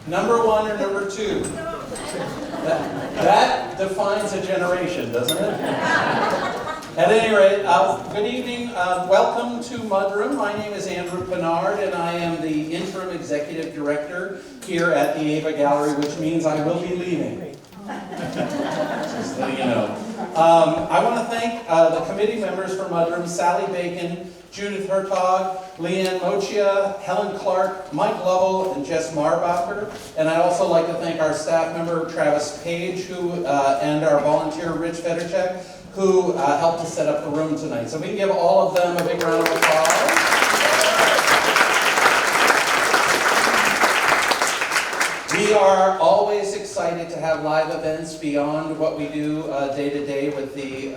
Number one or number two? That defines a generation, doesn't it? At any rate, good evening. Welcome to Mudroom. My name is Andrew Pinard, and I am the interim executive director here at the AVA Gallery, which means I will be leaving. Just letting you know. I want to thank the committee members for Mudroom: Sally Bacon, Judith Hertog, Leanne Mochia, Helen Clark, Mike Lovell, and Jess Marbacher. And I'd also like to thank our staff member, Travis Page, and our volunteer, Rich Federchek, who helped us set up the room tonight. So we can give all of them a big round of applause. We are always excited to have live events beyond what we do day to day with the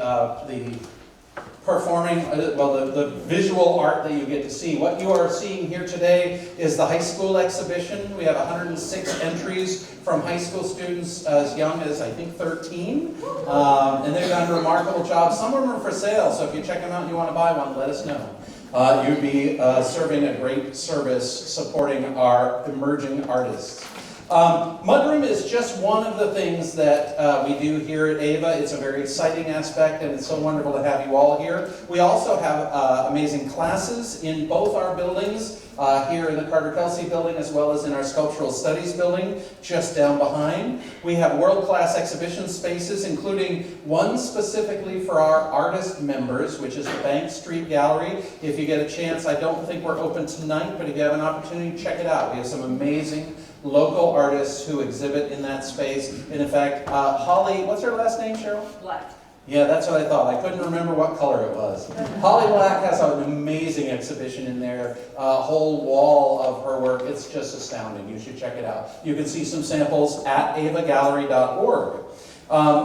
performing, the visual art that you get to see. What you are seeing here today is the high school exhibition. We have 106 entries from high school students as young as, I think, 13. And they've done a remarkable job. Some of them are for sale, so if you check them out and you want to buy one, let us know. You'd be serving a great service supporting our emerging artists. Mudroom is just one of the things that we do here at AVA. It's a very exciting aspect, and it's so wonderful to have you all here. We also have amazing classes in both our buildings, here in the Carter Kelsey building, as well as in our Sculptural Studies building, just down behind. We have world-class exhibition spaces, including one specifically for our artist members, which is the Bank Street Gallery. If you get a chance, I don't think we're open tonight, but if you have an opportunity, check it out. We have some amazing local artists who exhibit in that space. And in fact, Holly, what's her last name, Sheryl? Black. Yeah, that's what I thought. I couldn't remember what color it was. Holly Black has an amazing exhibition in there, a whole wall of her work. It's just astounding. You should check it out. You can see some samples at avagallery.org.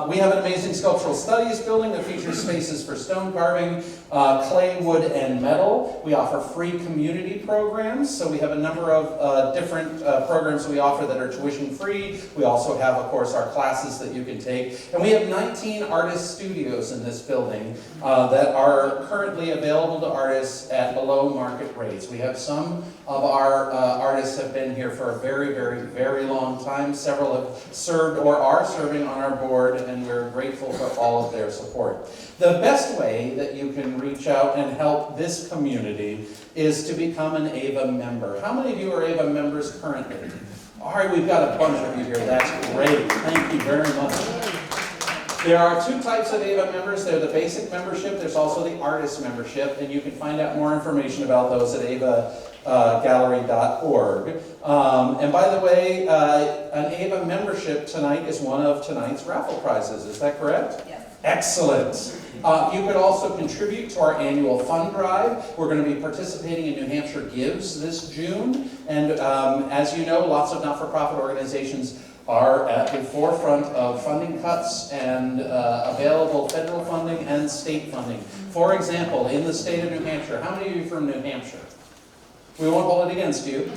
We have an amazing Sculptural Studies building that features spaces for stone carving, clay, wood, and metal. We offer free community programs, so we have a number of different programs that we offer that are tuition free. We also have, of course, our classes that you can take. And we have 19 artist studios in this building that are currently available to artists at below market rates. We have some of our artists have been here for a very, very, very long time. Several have served or are serving on our board, and we're grateful for all of their support. The best way that you can reach out and help this community is to become an AVA member. How many of you are AVA members currently? All right, we've got a bunch of you here. That's great. Thank you very much. There are two types of AVA members. They're the basic membership. There's also the artist membership, and you can find out more information about those at avagallery.org. And by the way, an AVA membership tonight is one of tonight's raffle prizes. Is that correct? Yes. Excellent. You could also contribute to our annual fund drive. We're going to be participating in New Hampshire Gives this June. And as you know, lots of not-for-profit organizations are at the forefront of funding cuts and available federal funding and state funding. For example, in the state of New Hampshire, how many of you are from New Hampshire? We won't hold it against you.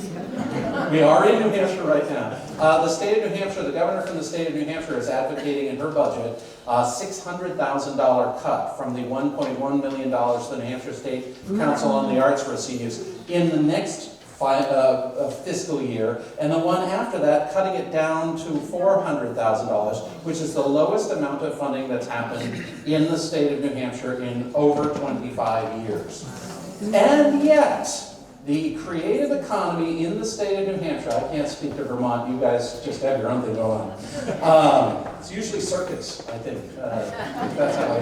We are in New Hampshire right now. The state of New Hampshire, the governor from the state of New Hampshire is advocating in her budget a $600,000 cut from the $1.1 million the New Hampshire State Council on the Arts receives in the next fiscal year, and the one after that cutting it down to $400,000, which is the lowest amount of funding that's happened in the state of New Hampshire in over 25 years. And yet, the creative economy in the state of New Hampshire, I can't speak to Vermont, you guys just have your own thing going on. It's usually circus, I think. That's how I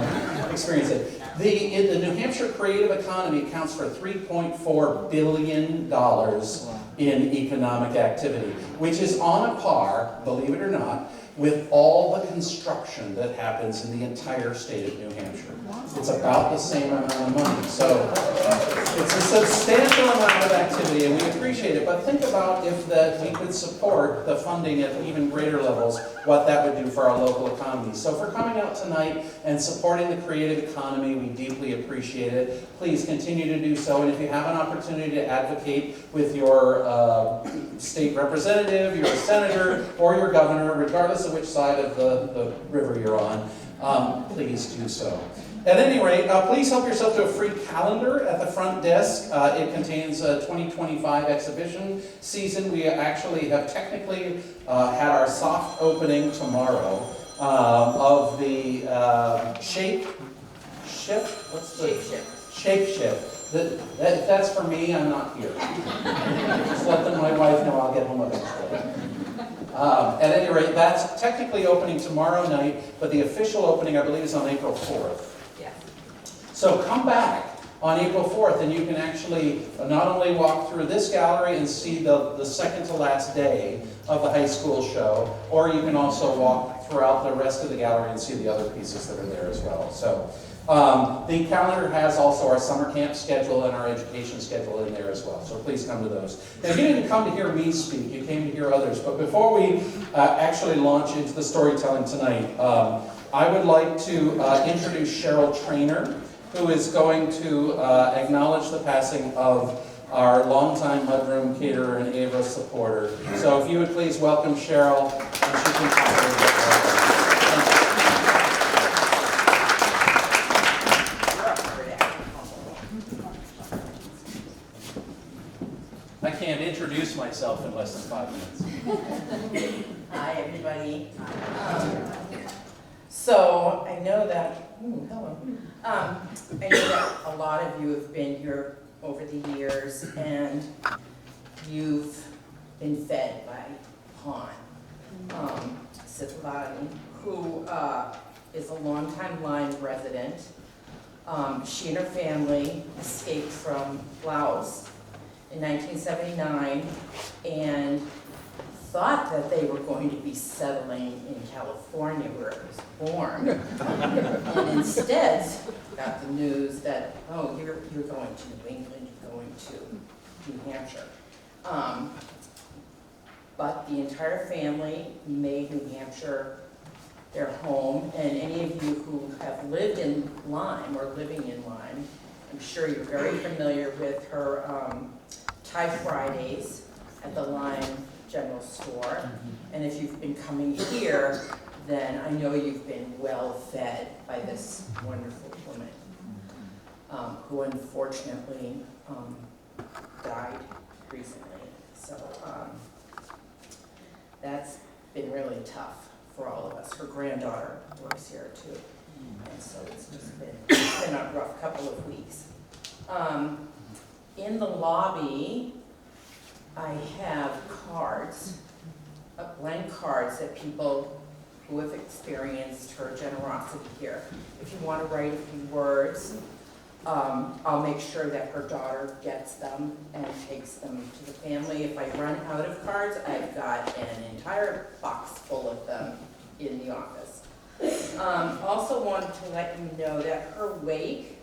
experience it. The New Hampshire creative economy accounts for $3.4 billion in economic activity, which is on a par, believe it or not, with all the construction that happens in the entire state of New Hampshire. It's about the same amount of money. So it's a substantial amount of activity, and we appreciate it. But think about if we could support the funding at even greater levels, what that would do for our local economy. So for coming out tonight and supporting the creative economy, we deeply appreciate it. Please continue to do so. And if you have an opportunity to advocate with your state representative, your senator, or your governor, regardless of which side of the river you're on, please do so. At any rate, please help yourself to a free calendar at the front desk. It contains a 2025 exhibition season. We actually have technically had our soft opening tomorrow of the Shape Shift. What's the Shape Shift? If that's for me, I'm not here. Just let my wife know I'll get home eventually. At any rate, that's technically opening tomorrow night, but the official opening, I believe, is on April 4th. Yes. So come back on April 4th, and you can actually not only walk through this gallery and see the second to last day of the high school show, or you can also walk throughout the rest of the gallery and see the other pieces that are there as well. So the calendar has also our summer camp schedule and our education schedule in there as well, so please come to those. Now, you didn't come to hear me speak, you came to hear others, but before we actually launch into the storytelling tonight, I would like to introduce Sheryl Trainer, who is going to acknowledge the passing of our longtime Mudroom caterer and AVA supporter. So if you would please welcome Sheryl, and she can talk a little bit more. I can't introduce myself in less than 5 minutes. Hi, everybody. So I know that, hello. I know that a lot of you have been here over the years, and you've been fed by Pawn Sitlani, who is a longtime Lyme resident. She and her family escaped from Laos in 1979 and thought that they were going to be settling in California where it was born. And instead got the news that, oh, you're going to New England, you're going to New Hampshire. But the entire family made New Hampshire their home, and any of you who have lived in Lyme or living in Lyme, I'm sure you're very familiar with her Thai Fridays at the Lyme General Store. And if you've been coming here, then I know you've been well fed by this wonderful woman who unfortunately died recently. So that's been really tough for all of us. Her granddaughter works here too. And so it's just been a rough couple of weeks. In the lobby, I have cards, blank cards that people who have experienced her generosity here. If you want to write a few words, I'll make sure that her daughter gets them and takes them to the family. If I run out of cards, I've got an entire box full of them in the office. Also wanted to let you know that her wake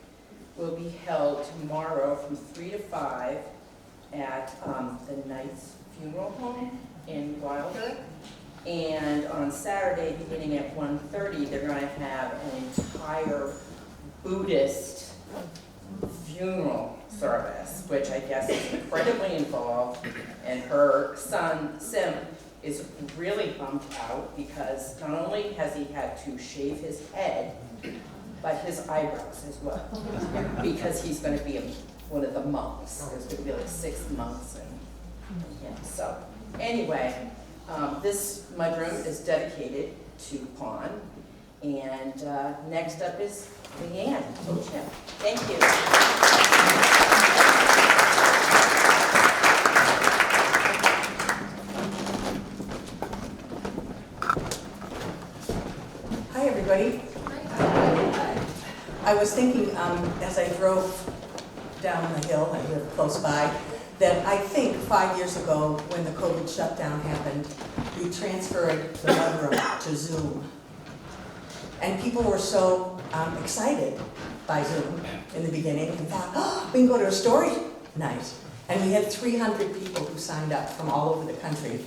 will be held tomorrow from 3 to 5 at the Knight's Funeral Home in Wilder. And on Saturday, beginning at 1:30, they're going to have an entire Buddhist funeral service, which I guess is incredibly involved. And her son, Sim, is really bummed out because not only has he had to shave his head, but his eyebrows as well, because he's going to be one of the monks. There's going to be like 6 monks and him. So anyway, this mudroom is dedicated to Pawn. And next up is Leanne. Thank you. Hi, everybody. I was thinking as I drove down the hill, I live close by, that I think 5 years ago when the COVID shutdown happened, we transferred the mudroom to Zoom. And people were so excited by Zoom in the beginning and thought, oh, we can go to a story night. And we had 300 people who signed up from all over the country.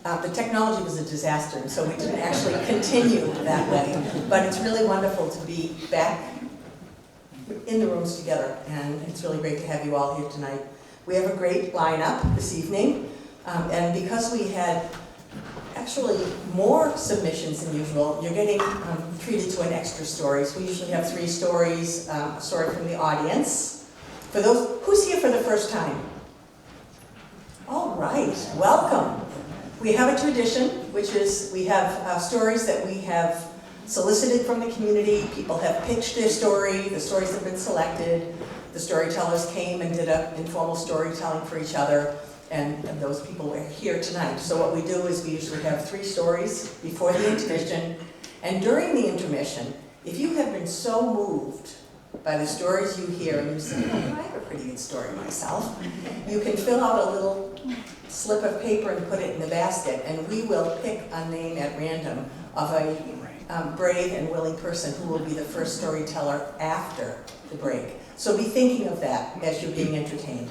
The technology was a disaster, and so we didn't actually continue that way. But it's really wonderful to be back in the rooms together, and it's really great to have you all here tonight. We have a great lineup this evening, and because we had actually more submissions than usual. You're getting treated to an extra story. So we usually have 3 stories, a story from the audience. For those, who's here for the first time? All right, welcome. We have a tradition, which is we have stories that we have solicited from the community. People have pitched their story, the stories have been selected. The storytellers came and did an informal storytelling for each other, and those people were here tonight. So what we do is we usually have 3 stories before the intermission, and during the intermission, if you have been so moved by the stories you hear, and you say, oh, I have a pretty good story myself, you can fill out a little slip of paper and put it in the basket, and we will pick a name at random of a brave and willing person who will be the first storyteller after the break. So be thinking of that as you're being entertained.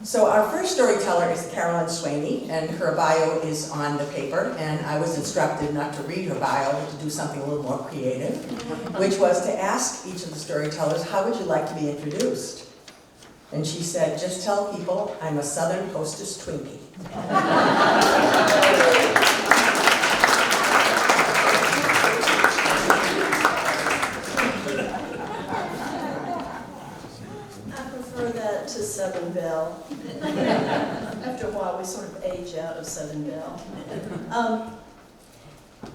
So our first storyteller is Carolyn Swaney, and her bio is on the paper, and I was instructed not to read her bio, but to do something a little more creative, which was to ask each of the storytellers, how would you like to be introduced? And she said, just tell people I'm a Southern Hostess Twinkie. To Southern Belle. After a while, we sort of age out of Southern Belle.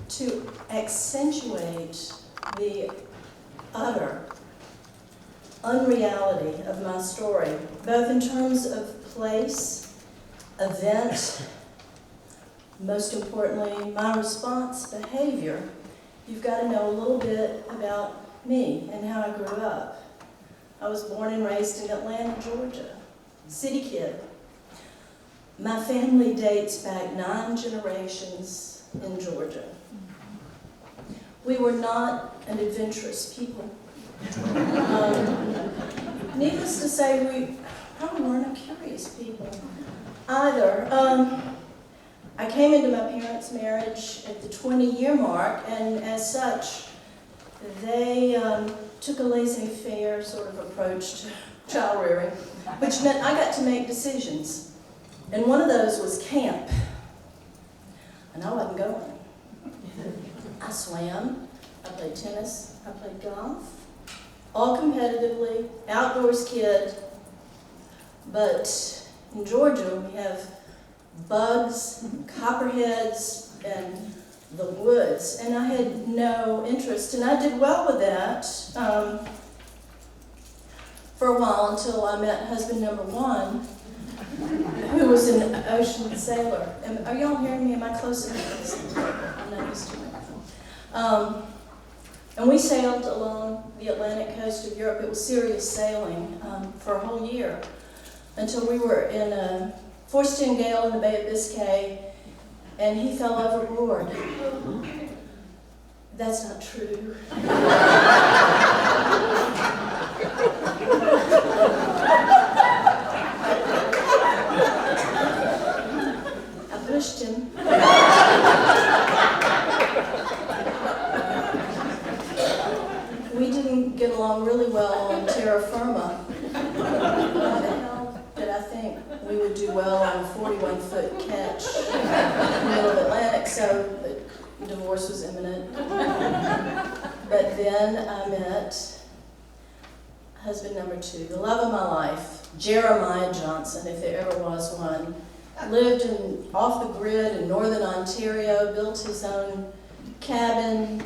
To accentuate the utter unreality of my story, both in terms of place, event, most importantly, my response behavior, you've got to know a little bit about me and how I grew up. I was born and raised in Atlanta, Georgia. City kid. My family dates back 9 generations in Georgia. We were not an adventurous people. Needless to say, we probably weren't a curious people either. I came into my parents' marriage at the 20-year mark, and as such, they took a laissez-faire sort of approach to child rearing, which meant I got to make decisions. And one of those was camp. And I wasn't going. I swam, I played tennis, I played golf, all competitively, outdoors kid. But in Georgia, we have bugs, copperheads, and the woods, and I had no interest, and I did well with that for a while until I met husband number 1, who was an ocean sailor. Are y'all hearing me? Am I close enough? I'm not used to it. And we sailed along the Atlantic coast of Europe. It was serious sailing for a whole year until we were in a force-10 gale in the Bay of Biscay, and he fell overboard. That's not true. I pushed him. We didn't get along really well on terra firma. How the hell did I think we would do well on a 41-foot catch in the middle of the Atlantic, so divorce was imminent. But then I met husband number 2, the love of my life, Jeremiah Johnson, if there ever was one. Lived off the grid in northern Ontario, built his own cabin,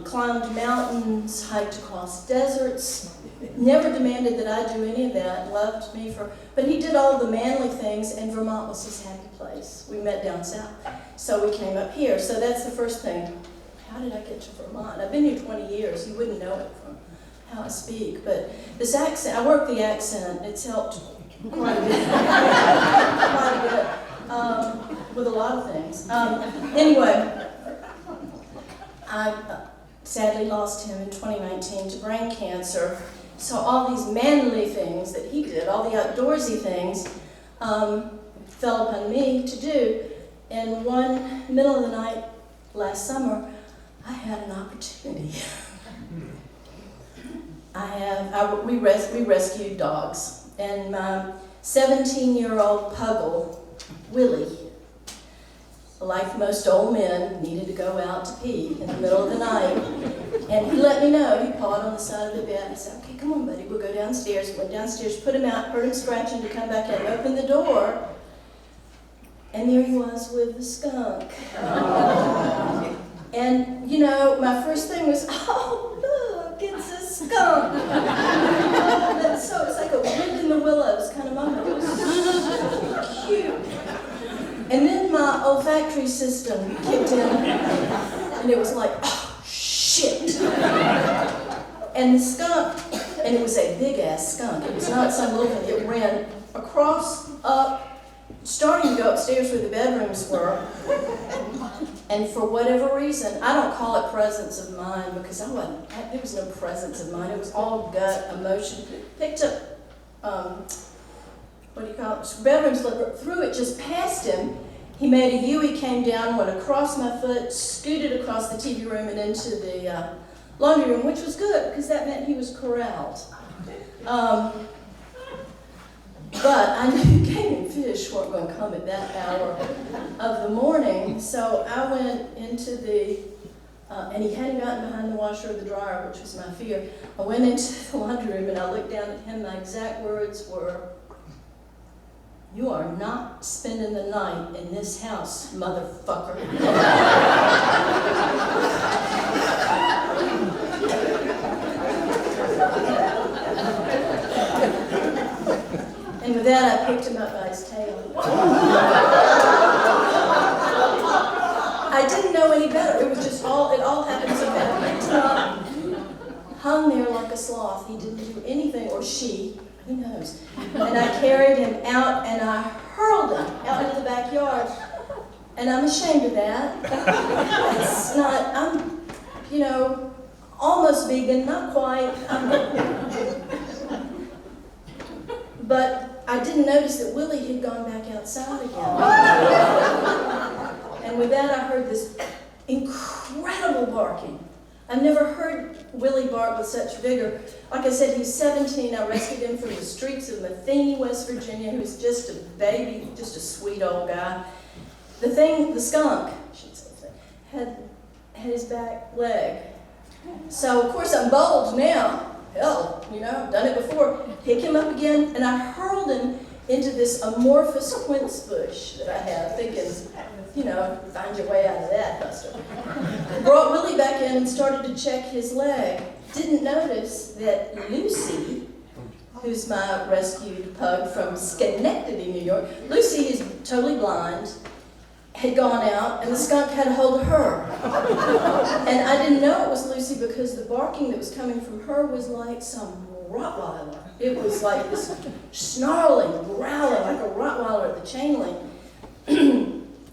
climbed mountains, hiked across deserts, never demanded that I do any of that, loved me but he did all the manly things, and Vermont was his happy place. We met down south, so we came up here. So that's the first thing. How did I get to Vermont? I've been here 20 years. You wouldn't know it from how I speak, but this accent, I work the accent, it's helped quite a bit, with a lot of things. Anyway, I sadly lost him in 2019 to brain cancer. So all these manly things that he did, all the outdoorsy things, fell upon me to do. And one middle of the night last summer, I had an opportunity. We rescued dogs, and my 17-year-old puggle, Willie, like most old men, needed to go out to pee in the middle of the night. And he let me know. He pawed on the side of the bed and said, okay, come on, buddy, we'll go downstairs. Went downstairs, put him out, heard him scratching to come back in, opened the door, and there he was with the skunk. And, you know, my first thing was, oh, look, it's a skunk. Oh, that's so, it's like a wind in the willows kind of moment. It was so cute. And then my olfactory system kicked in, and it was like, oh, shit. And the skunk, and it was a big-ass skunk. It was not some little thing. It ran across, up, starting to go upstairs where the bedrooms were. And for whatever reason, I don't call it presence of mind because there was no presence of mind. It was all gut, emotion. Picked up, what do you call it? Bedroom slipper, threw it just past him. He made a U, he came down, went across my foot, scooted across the TV room and into the laundry room, which was good because that meant he was corralled. But I knew game and fish weren't going to come at that hour of the morning, so I went into the, and he hadn't gotten behind the washer or the dryer, which was my fear. I went into the laundry room and I looked down at him. My exact words were, "You are not spending the night in this house, motherfucker." And with that, I picked him up by his tail. I didn't know any better. It was just it all happened so fast. I picked him up, hung there like a sloth. He didn't do anything, or she, who knows. And I carried him out and I hurled him out into the backyard. And I'm ashamed of that. It's not, I'm, you know, almost vegan, not quite. But I didn't notice that Willie had gone back outside again. And with that, I heard this incredible barking. I've never heard Willie bark with such vigor. Like I said, he's 17. I rescued him from the streets of Matheny, West Virginia. He was just a baby, just a sweet old guy. The skunk, I should say, had his back leg. So, of course, I'm bold now. Hell, you know, I've done it before. Pick him up again, and I hurled him into this amorphous quince bush that I have, thinking, you know, find your way out of that, Buster. Brought Willie back in and started to check his leg. Didn't notice that Lucy, who's my rescued pug from Schenectady, New York, Lucy is totally blind, had gone out, and the skunk had a hold of her. And I didn't know it was Lucy because the barking that was coming from her was like some Rottweiler. It was like this snarling, growling, like a Rottweiler at the chain link.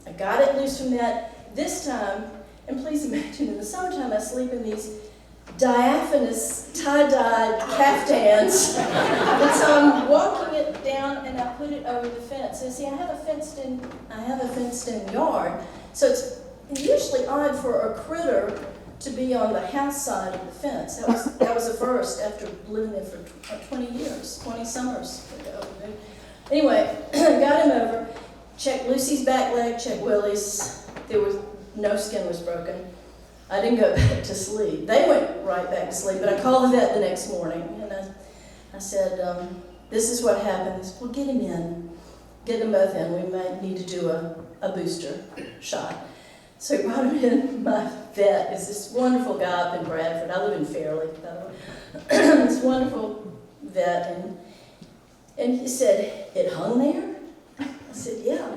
I got it loose from that. This time, and please imagine, in the summertime I sleep in these diaphanous, tie-dyed caftans. And so I'm walking it down and I put it over the fence. And see, I have a fenced-in yard. So it's usually odd for a critter to be on the house side of the fence. That was a first after living there for 20 years, 20 summers ago. Anyway, got him over, checked Lucy's back leg, checked Willie's. No skin was broken. I didn't go back to sleep. They went right back to sleep, but I called the vet the next morning, and I said, this is what happened. He said, well, get him in. Get them both in. We might need to do a booster shot. So he brought him in. My vet is this wonderful guy up in Bradford. I live in Fairleigh, by the way. This wonderful vet, and he said, it hung there? I said, yeah.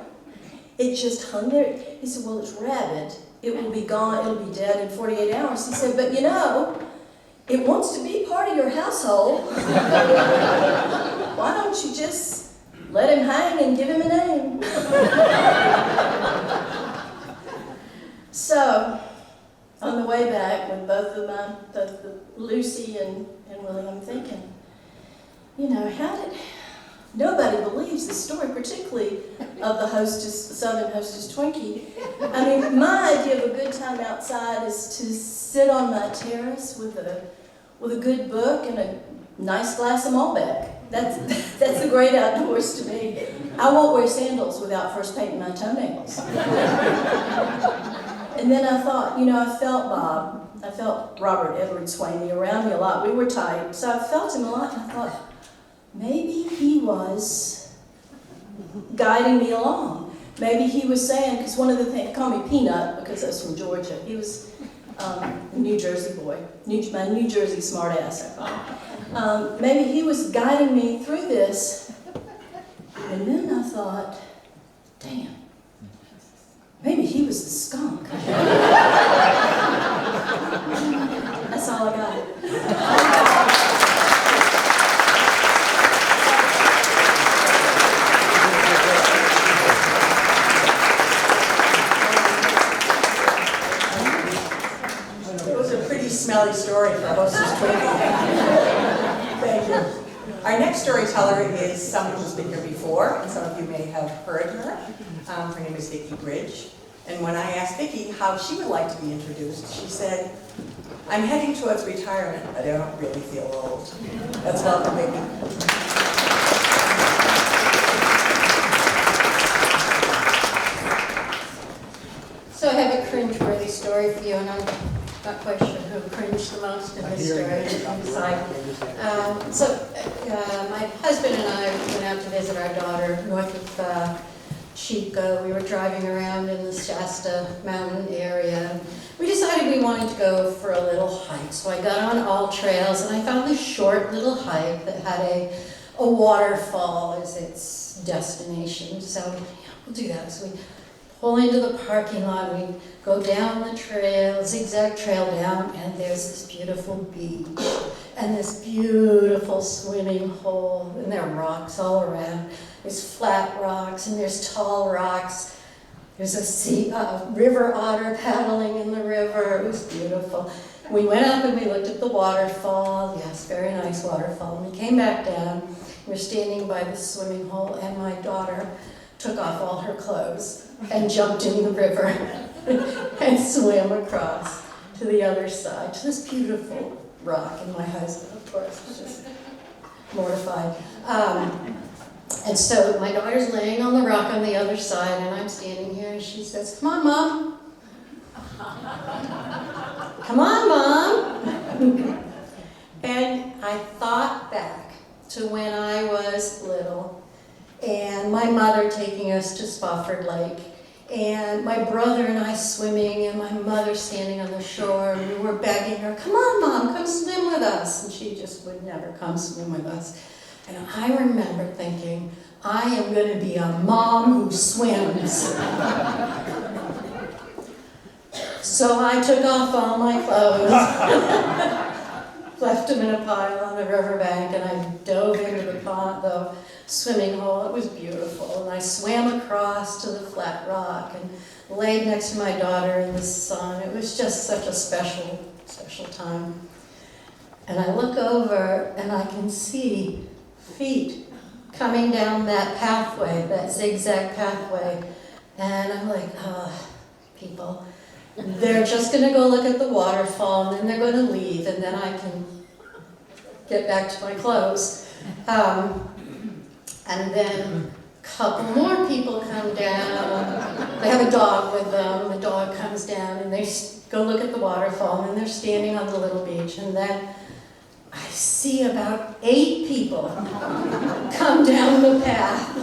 It just hung there. He said, well, it's rabid. It will be gone, it'll be dead in 48 hours. He said, but you know, it wants to be part of your household. Why don't you just let him hang and give him a name? So, on the way back, with both Lucy and Willie, I'm thinking, you know, nobody believes the story, particularly of the Southern hostess Twinkie. I mean, my idea of a good time outside is to sit on my terrace with a good book and a nice glass of Malbec. That's the great outdoors to me. I won't wear sandals without first painting my toenails. And then I thought, I felt Robert Edward Swaney around me a lot. We were tight, so I felt him a lot, and I thought, maybe he was guiding me along. Maybe he was saying, because one of the things, call me Peanut, because I was from Georgia. He was a New Jersey boy, my New Jersey smartass, I call him. Maybe he was guiding me through this, and then I thought, damn, maybe he was the skunk. That's all I got. It was a pretty smelly story for hostess training. Thank you. Our next storyteller is someone who's been here before, and some of you may have heard her. Her name is Viki Bridge. And when I asked Viki how she would like to be introduced, she said, I'm heading towards retirement, but I don't really feel old. Let's welcome Viki. So I have a cringe-worthy story for you, and I'm not quite sure who cringed the most in this story. My husband and I went out to visit our daughter north of Chico. We were driving around in the Shasta Mountain area. We decided we wanted to go for a little hike, so I got on all trails, and I found this short little hike that had a waterfall as its destination. So we'll do that. So we pull into the parking lot, we go down the trail, zigzag trail down, and there's this beautiful beach and this beautiful swimming hole, and there are rocks all around. There's flat rocks and there's tall rocks. There's a river otter paddling in the river. It was beautiful. We went up and we looked at the waterfall. Yes, very nice waterfall. And we came back down. We're standing by the swimming hole, and my daughter took off all her clothes and jumped in the river and swam across to the other side, to this beautiful rock. And my husband, of course, was just mortified. And so my daughter's laying on the rock on the other side, and I'm standing here, and she says, come on, Mom. Come on, Mom. And I thought back to when I was little, and my mother taking us to Spofford Lake, and my brother and I swimming, and my mother standing on the shore, and we were begging her, come on, Mom, come swim with us. And she just would never come swim with us. And I remember thinking, I am going to be a mom who swims. So I took off all my clothes, left them in a pile on the riverbank, and I dove into the swimming hole. It was beautiful. And I swam across to the flat rock and laid next to my daughter in the sun. It was just such a special, special time. And I look over and I can see feet coming down that pathway, that zigzag pathway. And I'm like, people, they're just going to go look at the waterfall, and then they're going to leave, and then I can get back to my clothes. And then a couple more people come down. They have a dog with them. The dog comes down, and they go look at the waterfall, and then they're standing on the little beach. And then I see about 8 people come down the path.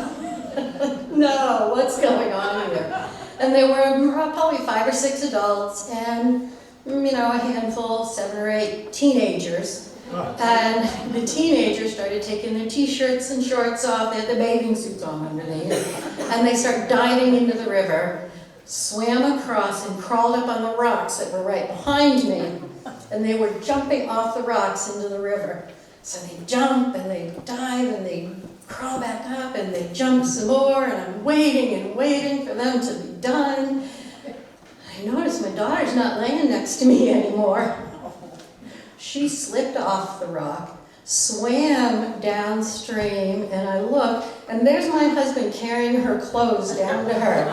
No, what's going on here? And there were probably 5 or 6 adults and, a handful, 7 or 8 teenagers. And the teenagers started taking their t-shirts and shorts off. They had the bathing suits on underneath. And they started diving into the river, swam across, and crawled up on the rocks that were right behind me. And they were jumping off the rocks into the river. So they jump, and they dive, and they crawl back up, and they jump some more, and I'm waiting and waiting for them to be done. I notice my daughter's not laying next to me anymore. She slipped off the rock, swam downstream, and I looked, and there's my husband carrying her clothes down to her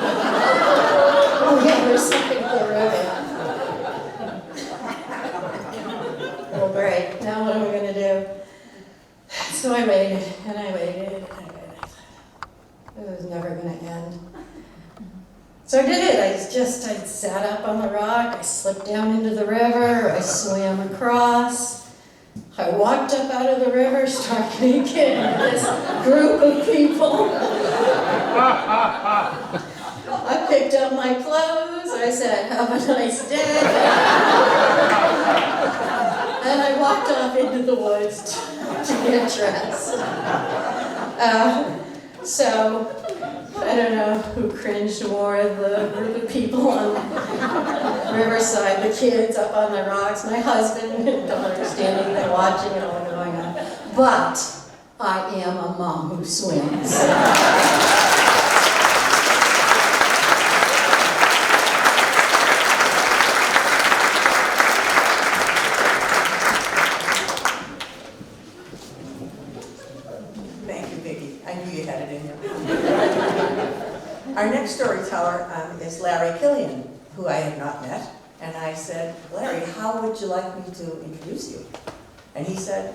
on the other side of the river. Oh, great. Now what am I going to do? So I waited, and It was never going to end. So I did it. I sat up on the rock, I slipped down into the river, I swam across, I walked up out of the river, started naked with this group of people. I picked up my clothes, I said, have a nice day. And I walked off into the woods to get dressed. So, I don't know who cringed more, the group of people on Riverside, the kids up on the rocks, my husband and daughter standing there watching it all going on. But I am a mom who swims. Thank you, Viki. I knew you had it in you. Our next storyteller is Larry Kilian, who I have not met. And I said, Larry, how would you like me to introduce you? And he said,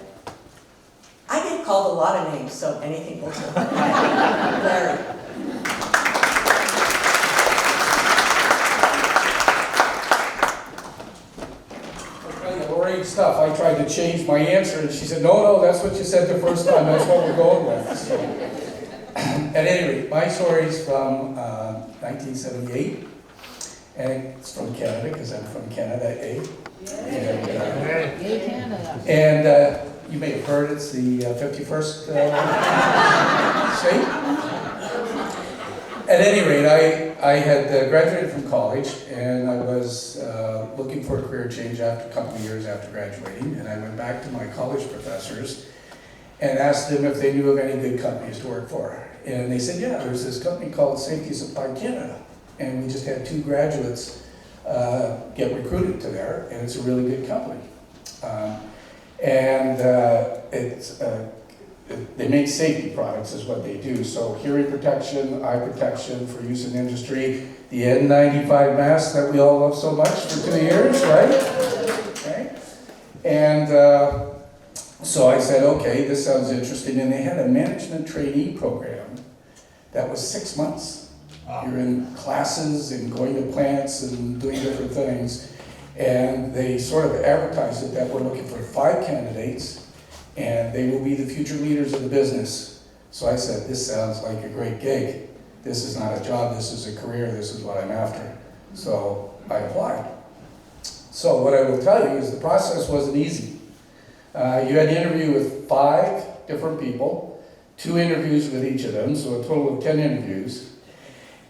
I get called a lot of names, so anything will do. Larry. Lorraine stuff. I tried to change my answer, and she said, no, that's what you said the first time. That's what we're going with. So, at any rate, my story's from 1978, and it's from Canada, because I'm from Canada, eh? And you may have heard it's the 51st state. At any rate, I had graduated from college, and I was looking for a career change after a couple of years after graduating, and I went back to my college professors and asked them if they knew of any good companies to work for. And they said, yeah, there's this company called Safety Supply Canada, and we just had 2 graduates get recruited to there, and it's a really good company. They make safety products is what they do. So hearing protection, eye protection for use in industry, the N95 mask that we all love so much for 2 years, right? Okay. And so I said, okay, this sounds interesting. And they had a management trainee program that was 6 months. You're in classes and going to plants and doing different things. And they sort of advertised it that we're looking for 5 candidates, and they will be the future leaders of the business. So I said, this sounds like a great gig. This is not a job, this is a career, this is what I'm after. So I applied. So what I will tell you is the process wasn't easy. You had to interview with 5 different people, 2 interviews with each of them, so a total of 10 interviews.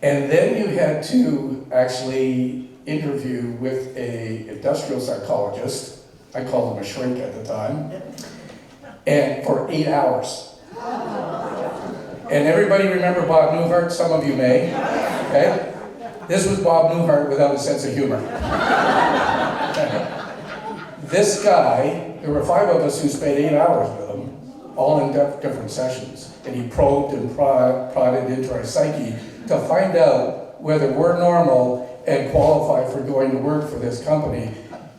And then you had to actually interview with an industrial psychologist. I called him a shrink at the time. And for 8 hours. And everybody remember Bob Newhart? Some of you may. Okay? This was Bob Newhart without a sense of humor. This guy, there were 5 of us who spent 8 hours with him, all in different sessions. And he probed and prodded into our psyche to find out whether we're normal and qualify for going to work for this company.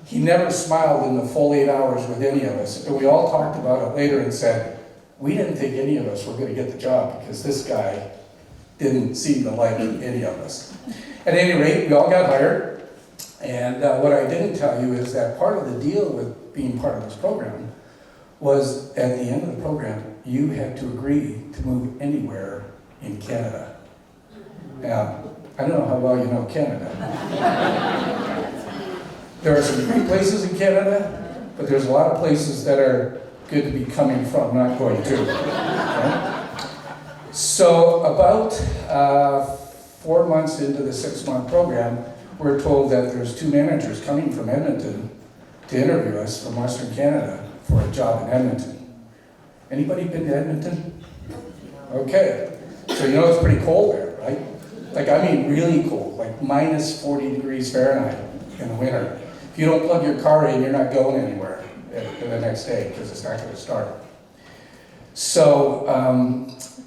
He never smiled in the full 8 hours with any of us. And we all talked about it later and said, we didn't think any of us were going to get the job because this guy didn't seem to like any of us. At any rate, we all got hired. And what I didn't tell you is that part of the deal with being part of this program was at the end of the program, you had to agree to move anywhere in Canada. Now, I don't know how well you know Canada. There are some great places in Canada, but there's a lot of places that are good to be coming from, not going to. Okay? So about 4 months into the 6-month program, we're told that there's 2 managers coming from Edmonton to interview us from Western Canada for a job in Edmonton. Anybody been to Edmonton? Okay. So you know it's pretty cold there, right? Like, I mean really cold, like minus 40 degrees Fahrenheit in the winter. If you don't plug your car in, you're not going anywhere the next day because it's not going to start. So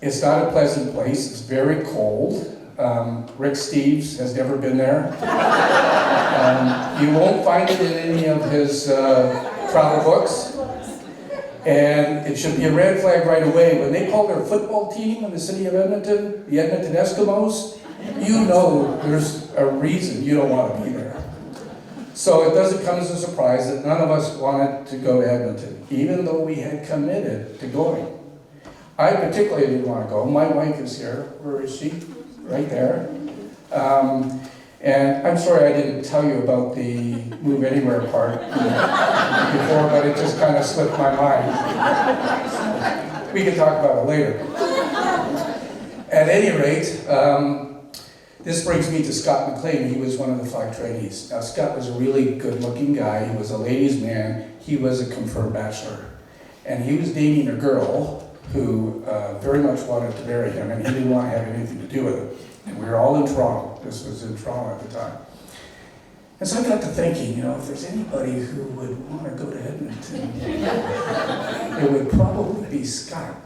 it's not a pleasant place. It's very cold. Rick Steves has never been there. You won't find it in any of his travel books. And it should be a red flag right away. When they call their football team in the city of Edmonton, the Edmonton Eskimos, you know there's a reason you don't want to be there. So it doesn't come as a surprise that none of us wanted to go to Edmonton, even though we had committed to going. I particularly didn't want to go. My wife is here. Where is she? Right there. And I'm sorry I didn't tell you about the Move Anywhere part before, but it just kind of slipped my mind. We can talk about it later. At any rate, this brings me to Scott McLean. He was one of the 5 trainees. Now, Scott was a really good-looking guy. He was a ladies' man. He was a confirmed bachelor. And he was dating a girl who very much wanted to marry him, and he didn't want to have anything to do with it. And we were all in Toronto. This was in Toronto at the time. And so I got to thinking, if there's anybody who would want to go to Edmonton, it would probably be Scott.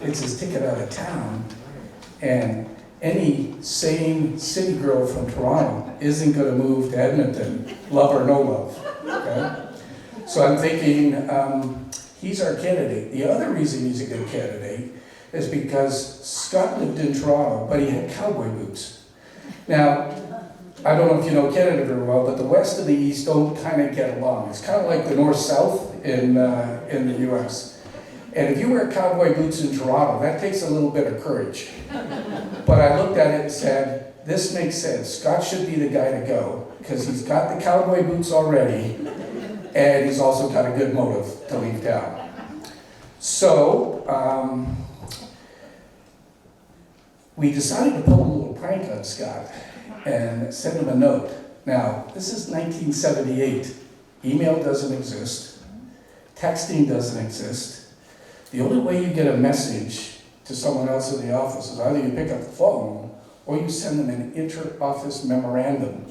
It's his ticket out of town. And any sane city girl from Toronto isn't going to move to Edmonton, love or no love. Okay? So I'm thinking, he's our candidate. The other reason he's a good candidate is because Scott lived in Toronto, but he had cowboy boots. Now, I don't know if you know Canada very well, but the west and the east don't kind of get along. It's kind of like the north-south in the U.S. And if you wear cowboy boots in Toronto, that takes a little bit of courage. But I looked at it and said, this makes sense. Scott should be the guy to go, because he's got the cowboy boots already, and he's also got a good motive to leave town. So, we decided to pull a little prank on Scott and send him a note. Now, this is 1978. Email doesn't exist. Texting doesn't exist. The only way you get a message to someone else in the office is either you pick up the phone or you send them an inter-office memorandum.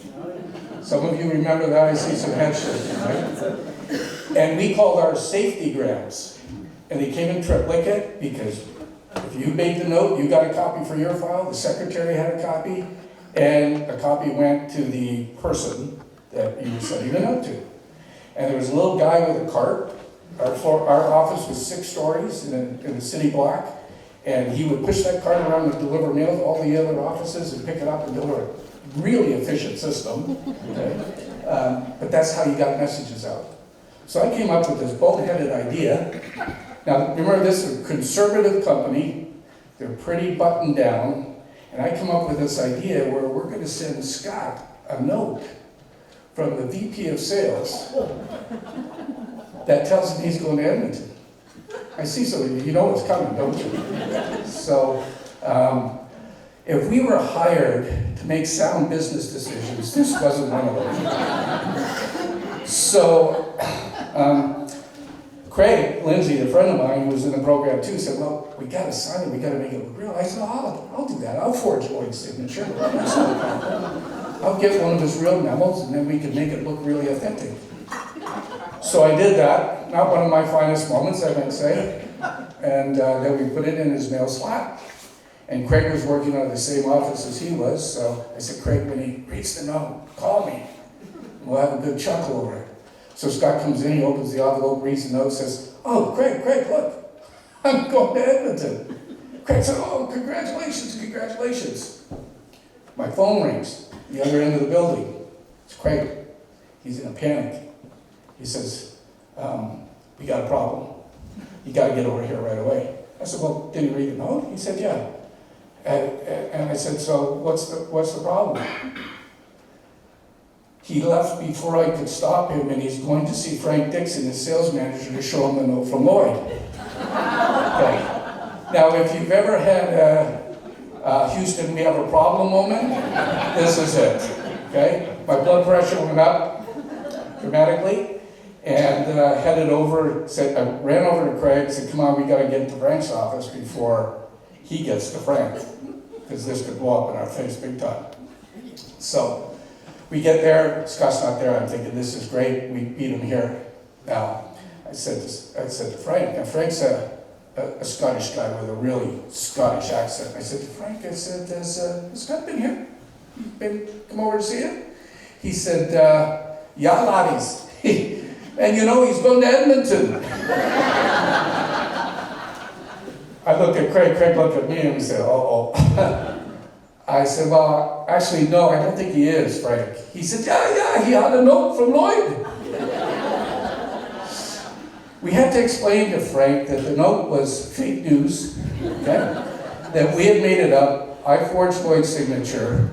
Some of you remember that. I see some head shaking, right? And we called ours safety grams. And they came in triplicate because if you made the note, you got a copy for your file, the secretary had a copy, and a copy went to the person that you were sending the note to. And there was a little guy with a cart. Our office was 6 stories in a city block, and he would push that cart around and deliver mail to all the other offices and pick it up and deliver it. Really efficient system, okay? But that's how you got messages out. So I came up with this bold-headed idea. Now, remember, this is a conservative company. They're pretty buttoned down. And I come up with this idea where we're going to send Scott a note from the VP of sales that tells him he's going to Edmonton. I see something, you know what's coming, don't you? So, if we were hired to make sound business decisions, this wasn't one of them. So, Craig Lindsay, a friend of mine who was in the program too, said, well, we got to sign it, we got to make it look real. I said, I'll do that. I'll forge Lloyd's signature. That's no problem. I'll get one of his real memos and then we can make it look really authentic. So I did that. Not one of my finest moments, I might say. And then we put it in his mail slot. And Craig was working out of the same office as he was, so I said, Craig, when he reads the note, call me. We'll have a good chuckle over it. So Scott comes in, he opens the envelope, reads the note, says, oh, Craig, look, I'm going to Edmonton. Craig said, oh, congratulations. My phone rings, the other end of the building. It's Craig. He's in a panic. He says, we got a problem. You got to get over here right away. I said, well, did he read the note? He said, yeah. And I said, so what's the problem? He left before I could stop him, and he's going to see Frank Dixon, his sales manager, to show him the note from Lloyd. Okay. Now, if you've ever had a Houston, we have a problem moment, this is it. Okay? My blood pressure went up dramatically, and headed over, I ran over to Craig, said, come on, we got to get to Frank's office before he gets to Frank, because this could blow up in our face big time. So, we get there, Scott's not there, I'm thinking this is great, we beat him here. Now, I said to Frank, now Frank's a Scottish guy with a really Scottish accent. I said to Frank, has Scott been here? Come over to see him? He said, yeah, laddies. And you know, he's going to Edmonton. I looked at Craig looked at me and we said, uh-oh. I said, well, actually, no, I don't think he is, Frank. He said, yeah, he had a note from Lloyd. We had to explain to Frank that the note was fake news, okay? That we had made it up, I forged Lloyd's signature,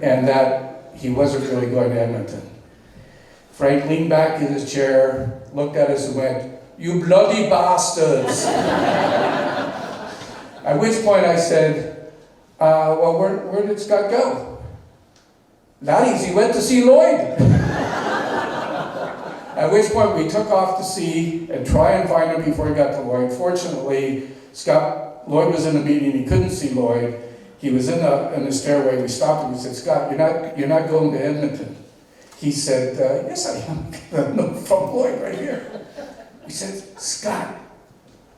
and that he wasn't really going to Edmonton. Frank leaned back in his chair, looked at us and went, "You bloody bastards." At which point I said, well, where did Scott go? Laddies, he went to see Lloyd. At which point we took off to see and try and find him before he got to Lloyd. Fortunately, Lloyd was in a meeting, he couldn't see Lloyd. He was in the stairway, we stopped him, we said, "Scott, you're not going to Edmonton." He said, "Yes, I am." No, from Lloyd right here. We said, "Scott,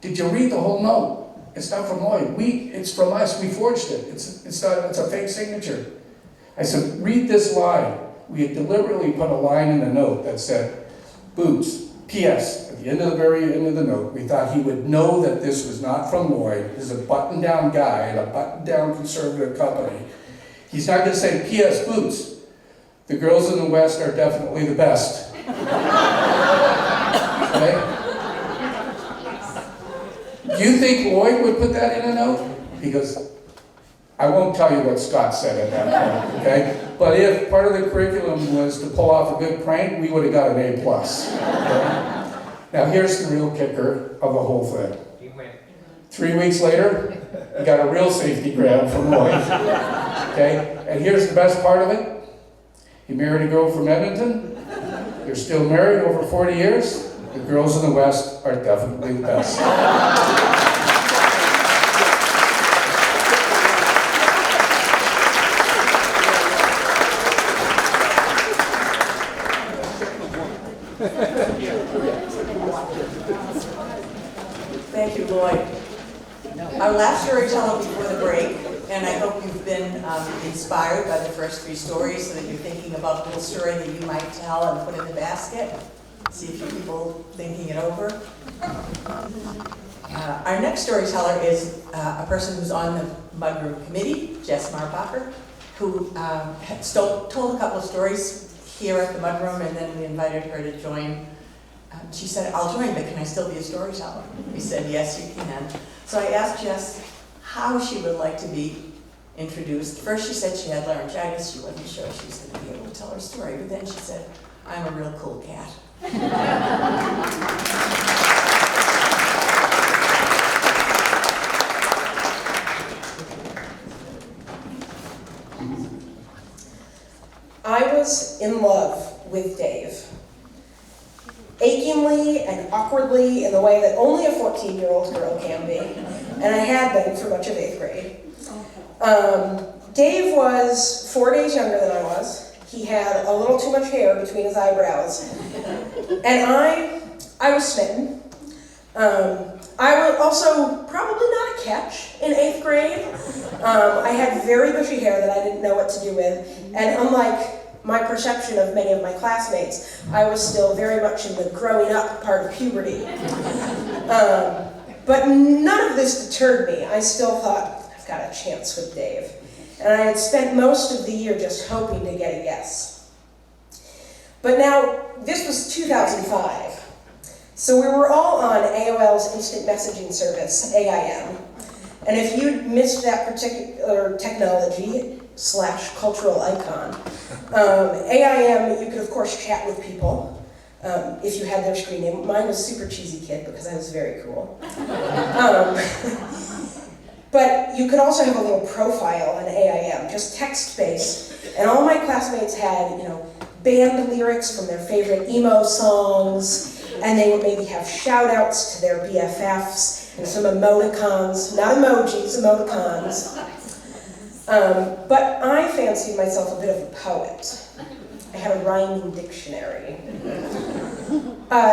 did you read the whole note? It's not from Lloyd. It's from us. We forged it. It's a fake signature." I said, "Read this line." We had deliberately put a line in the note that said, "Boots, P.S." At the very end of the note, we thought he would know that this was not from Lloyd. This is a button-down guy at a button-down conservative company. He's not going to say, "P.S. Boots, the girls in the West are definitely the best." Okay? Do you think Lloyd would put that in a note? Because I won't tell you what Scott said at that point, okay? But if part of the curriculum was to pull off a good prank, we would have got an A+. Okay? Now here's the real kicker of the whole thing. 3 weeks later, we got a real safety grab from Lloyd. Okay? And here's the best part of it. He married a girl from Edmonton. They're still married over 40 years. The girls in the West are definitely the best. Thank you, Lloyd. Our last storyteller before the break, and I hope you've been inspired by the first 3 stories so that you're thinking about the little story that you might tell and put in the basket. See if you people thinking it over. Our next storyteller is a person who's on the Mudroom committee, Jess Marbacher, who told a couple of stories here at the Mudroom, and then we invited her to join. She said, "I'll join, but can I still be a storyteller?" We said, "Yes, you can." So I asked Jess how she would like to be introduced. First she said she had laryngitis, she wasn't sure she was going to be able to tell her story, but then she said, "I'm a real cool cat." I was in love with Dave. Achingly and awkwardly in the way that only a 14-year-old girl can be, and I had been for much of 8th grade. Dave was 4 days younger than I was. He had a little too much hair between his eyebrows, and I was smitten. I was also probably not a catch in 8th grade. I had very bushy hair that I didn't know what to do with, and unlike my perception of many of my classmates, I was still very much in the growing up part of puberty. But none of this deterred me. I still thought, I've got a chance with Dave. And I had spent most of the year just hoping to get a yes. But now, this was 2005. So we were all on AOL's instant messaging service, AIM. And if you'd missed that particular technology / cultural icon, AIM, you could of course chat with people if you had their screen name. Mine was Super Cheesy Kid because I was very cool. But you could also have a little profile on AIM, just text-based. And all my classmates had, band lyrics from their favorite emo songs, and they would maybe have shout-outs to their BFFs and some emoticons, not emojis, emoticons. But I fancied myself a bit of a poet. I had a rhyming dictionary.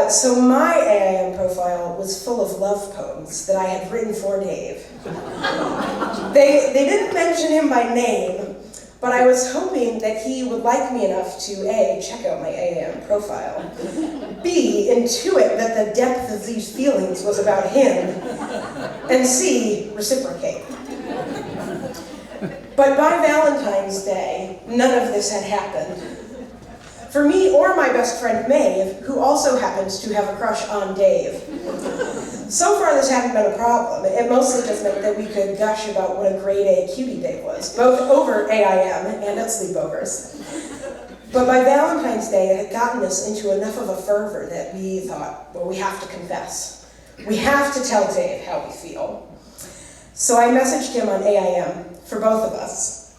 So my AIM profile was full of love poems that I had written for Dave. They didn't mention him by name, but I was hoping that he would like me enough to A, check out my AAM profile, B, intuit that the depth of these feelings was about him, and C, reciprocate. But by Valentine's Day, none of this had happened. For me or my best friend Maeve, who also happens to have a crush on Dave. So far this hadn't been a problem. It mostly just meant that we could gush about what a grade A cutie Dave was, both over AIM and at sleepovers. But by Valentine's Day, it had gotten us into enough of a fervor that we thought, well, we have to confess. We have to tell Dave how we feel. So I messaged him on AIM for both of us.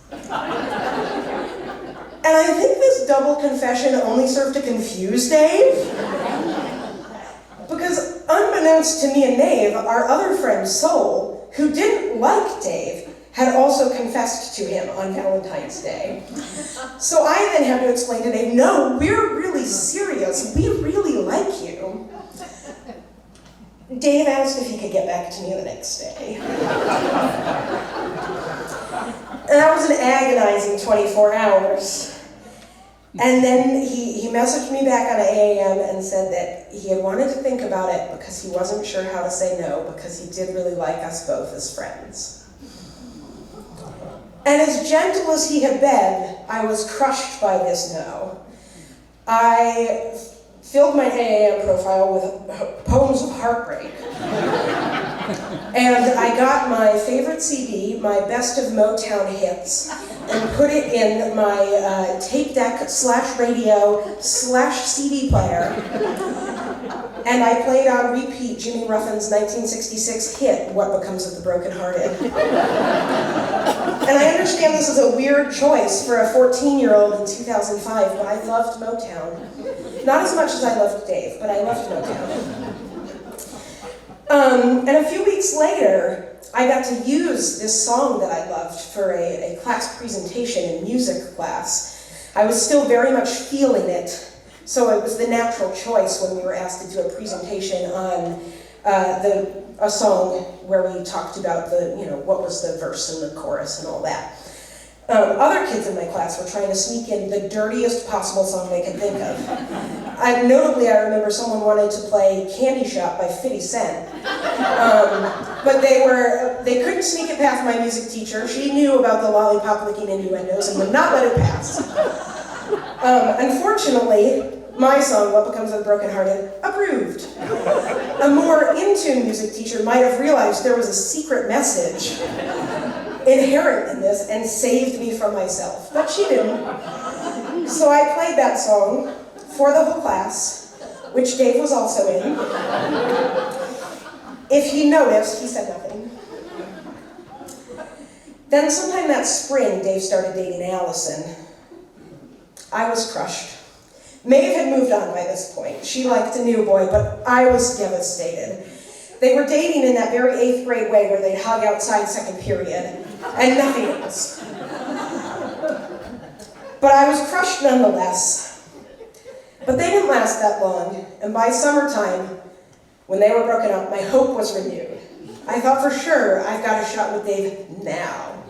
And I think this double confession only served to confuse Dave. Because unbeknownst to me and Maeve, our other friend Sol, who didn't like Dave, had also confessed to him on Valentine's Day. So I then had to explain to Dave, no, we're really serious. We really like you. Dave asked if he could get back to me the next day. And that was an agonizing 24 hours. And then he messaged me back on AAM and said that he had wanted to think about it because he wasn't sure how to say no, because he did really like us both as friends. And as gentle as he had been, I was crushed by this no. I filled my AAM profile with poems of heartbreak. And I got my favorite CD, my Best of Motown Hits, and put it in my tape deck / radio / CD player. And I played on repeat Jimmy Ruffin's 1966 hit, What Becomes of the Brokenhearted. And I understand this is a weird choice for a 14-year-old in 2005, but I loved Motown. Not as much as I loved Dave, but I loved Motown. And a few weeks later, I got to use this song that I loved for a class presentation in music class. I was still very much feeling it, so it was the natural choice when we were asked to do a presentation on a song where we talked about what was the verse and the chorus and all that. Other kids in my class were trying to sneak in the dirtiest possible song they could think of. Notably, I remember someone wanted to play Candy Shop by 50 Cent. But they couldn't sneak it past my music teacher. She knew about the lollipop licking innuendos and would not let it pass. Unfortunately, my song, What Becomes of the Brokenhearted, approved. A more in-tune music teacher might have realized there was a secret message inherent in this and saved me from myself, but she didn't. So I played that song for the whole class, which Dave was also in. If he noticed, he said nothing. Then sometime that spring, Dave started dating Allison. I was crushed. Maeve had moved on by this point. She liked a new boy, but I was devastated. They were dating in that very 8th grade way where they'd hug outside second period, and nothing else. But I was crushed nonetheless. But they didn't last that long, and by summertime, when they were broken up, my hope was renewed. I thought for sure, I've got a shot with Dave now.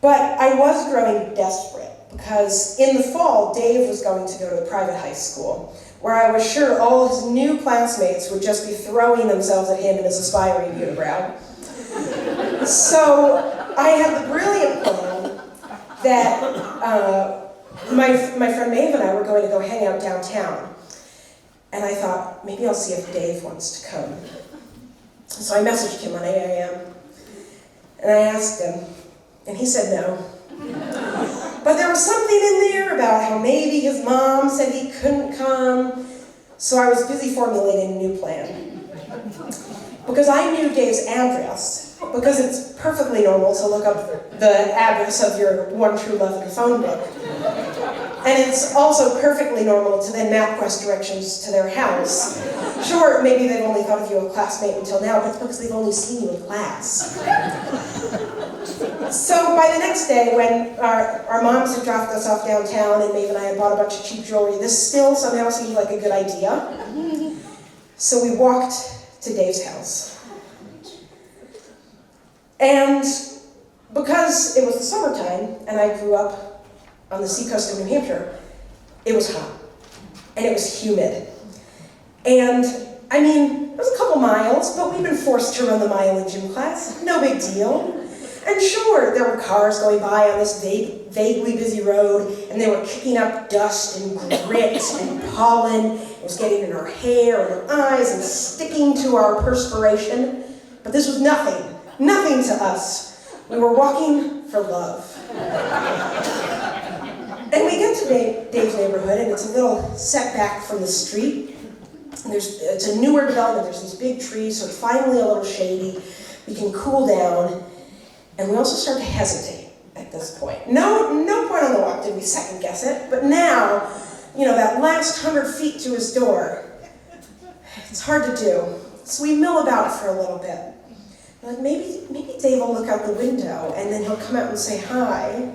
But I was growing desperate, because in the fall, Dave was going to go to a private high school, where I was sure all his new classmates would just be throwing themselves at him and his aspiring unibrow. So I had the brilliant plan that my friend Maeve and I were going to go hang out downtown. And I thought, maybe I'll see if Dave wants to come. So I messaged him on AIM, and I asked him, and he said no. But there was something in there about how maybe his mom said he couldn't come, so I was busy formulating a new plan. Because I knew Dave's address, because it's perfectly normal to look up the address of your one true love in a phone book. And it's also perfectly normal to then MapQuest directions to their house. Sure, maybe they've only thought of you a classmate until now, but it's because they've only seen you in class. So by the next day, when our moms had dropped us off downtown and Maeve and I had bought a bunch of cheap jewelry, this still somehow seemed like a good idea. So we walked to Dave's house. And because it was the summertime and I grew up on the seacoast of New Hampshire, it was hot and it was humid. And I mean, it was a couple miles, but we'd been forced to run the mile in gym class. No big deal. And sure, there were cars going by on this vaguely busy road, and they were kicking up dust and grit and pollen. It was getting in our hair and our eyes and sticking to our perspiration. But this was nothing to us. We were walking for love. And we get to Dave's neighborhood, and it's a little setback from the street. And it's a newer development. There's these big trees, so it's finally a little shady. We can cool down. And we also start to hesitate at this point. No point on the walk did we second guess it, but now, that last 100 feet to his door, it's hard to do. So we mill about for a little bit. Like maybe Dave will look out the window and then he'll come out and say hi.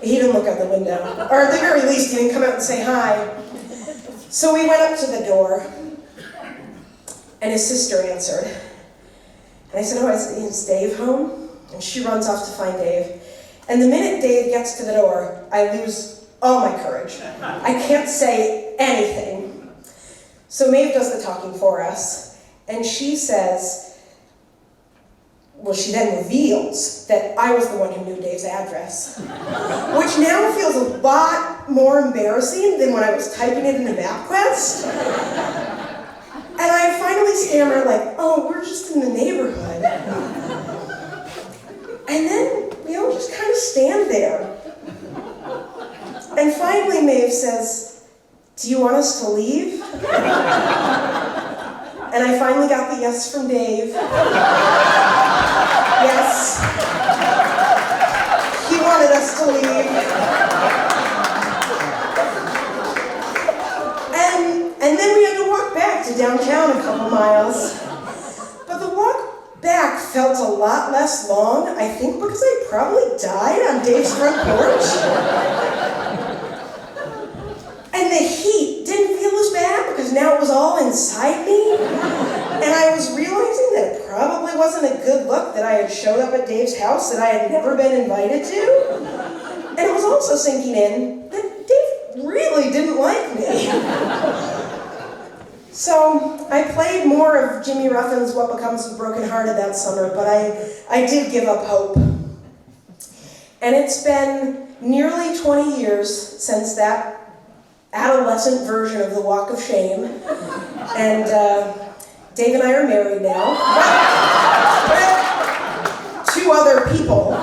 He didn't look out the window, or at the very least he didn't come out and say hi. So we went up to the door and his sister answered. And I said, oh, is Dave home? And she runs off to find Dave. And the minute Dave gets to the door, I lose all my courage. I can't say anything. So Maeve does the talking for us. And she says, she then reveals that I was the one who knew Dave's address. Which now feels a lot more embarrassing than when I was typing it into MapQuest. And I finally stammer like, oh, we're just in the neighborhood. And then we all just kind of stand there. And finally Maeve says, do you want us to leave? And I finally got the yes from Dave. Yes. He wanted us to leave. And then we had to walk back to downtown a couple miles. But the walk back felt a lot less long, I think because I probably died on Dave's front porch. And the heat didn't feel as bad because now it was all inside me. And I was realizing that it probably wasn't a good look that I had showed up at Dave's house that I had never been invited to. And it was also sinking in that Dave really didn't like me. So I played more of Jimmy Ruffin's What Becomes of Broken Hearted that summer, but I did give up hope. And it's been nearly 20 years since that adolescent version of the Walk of Shame. And Dave and I are married now. With 2 other people.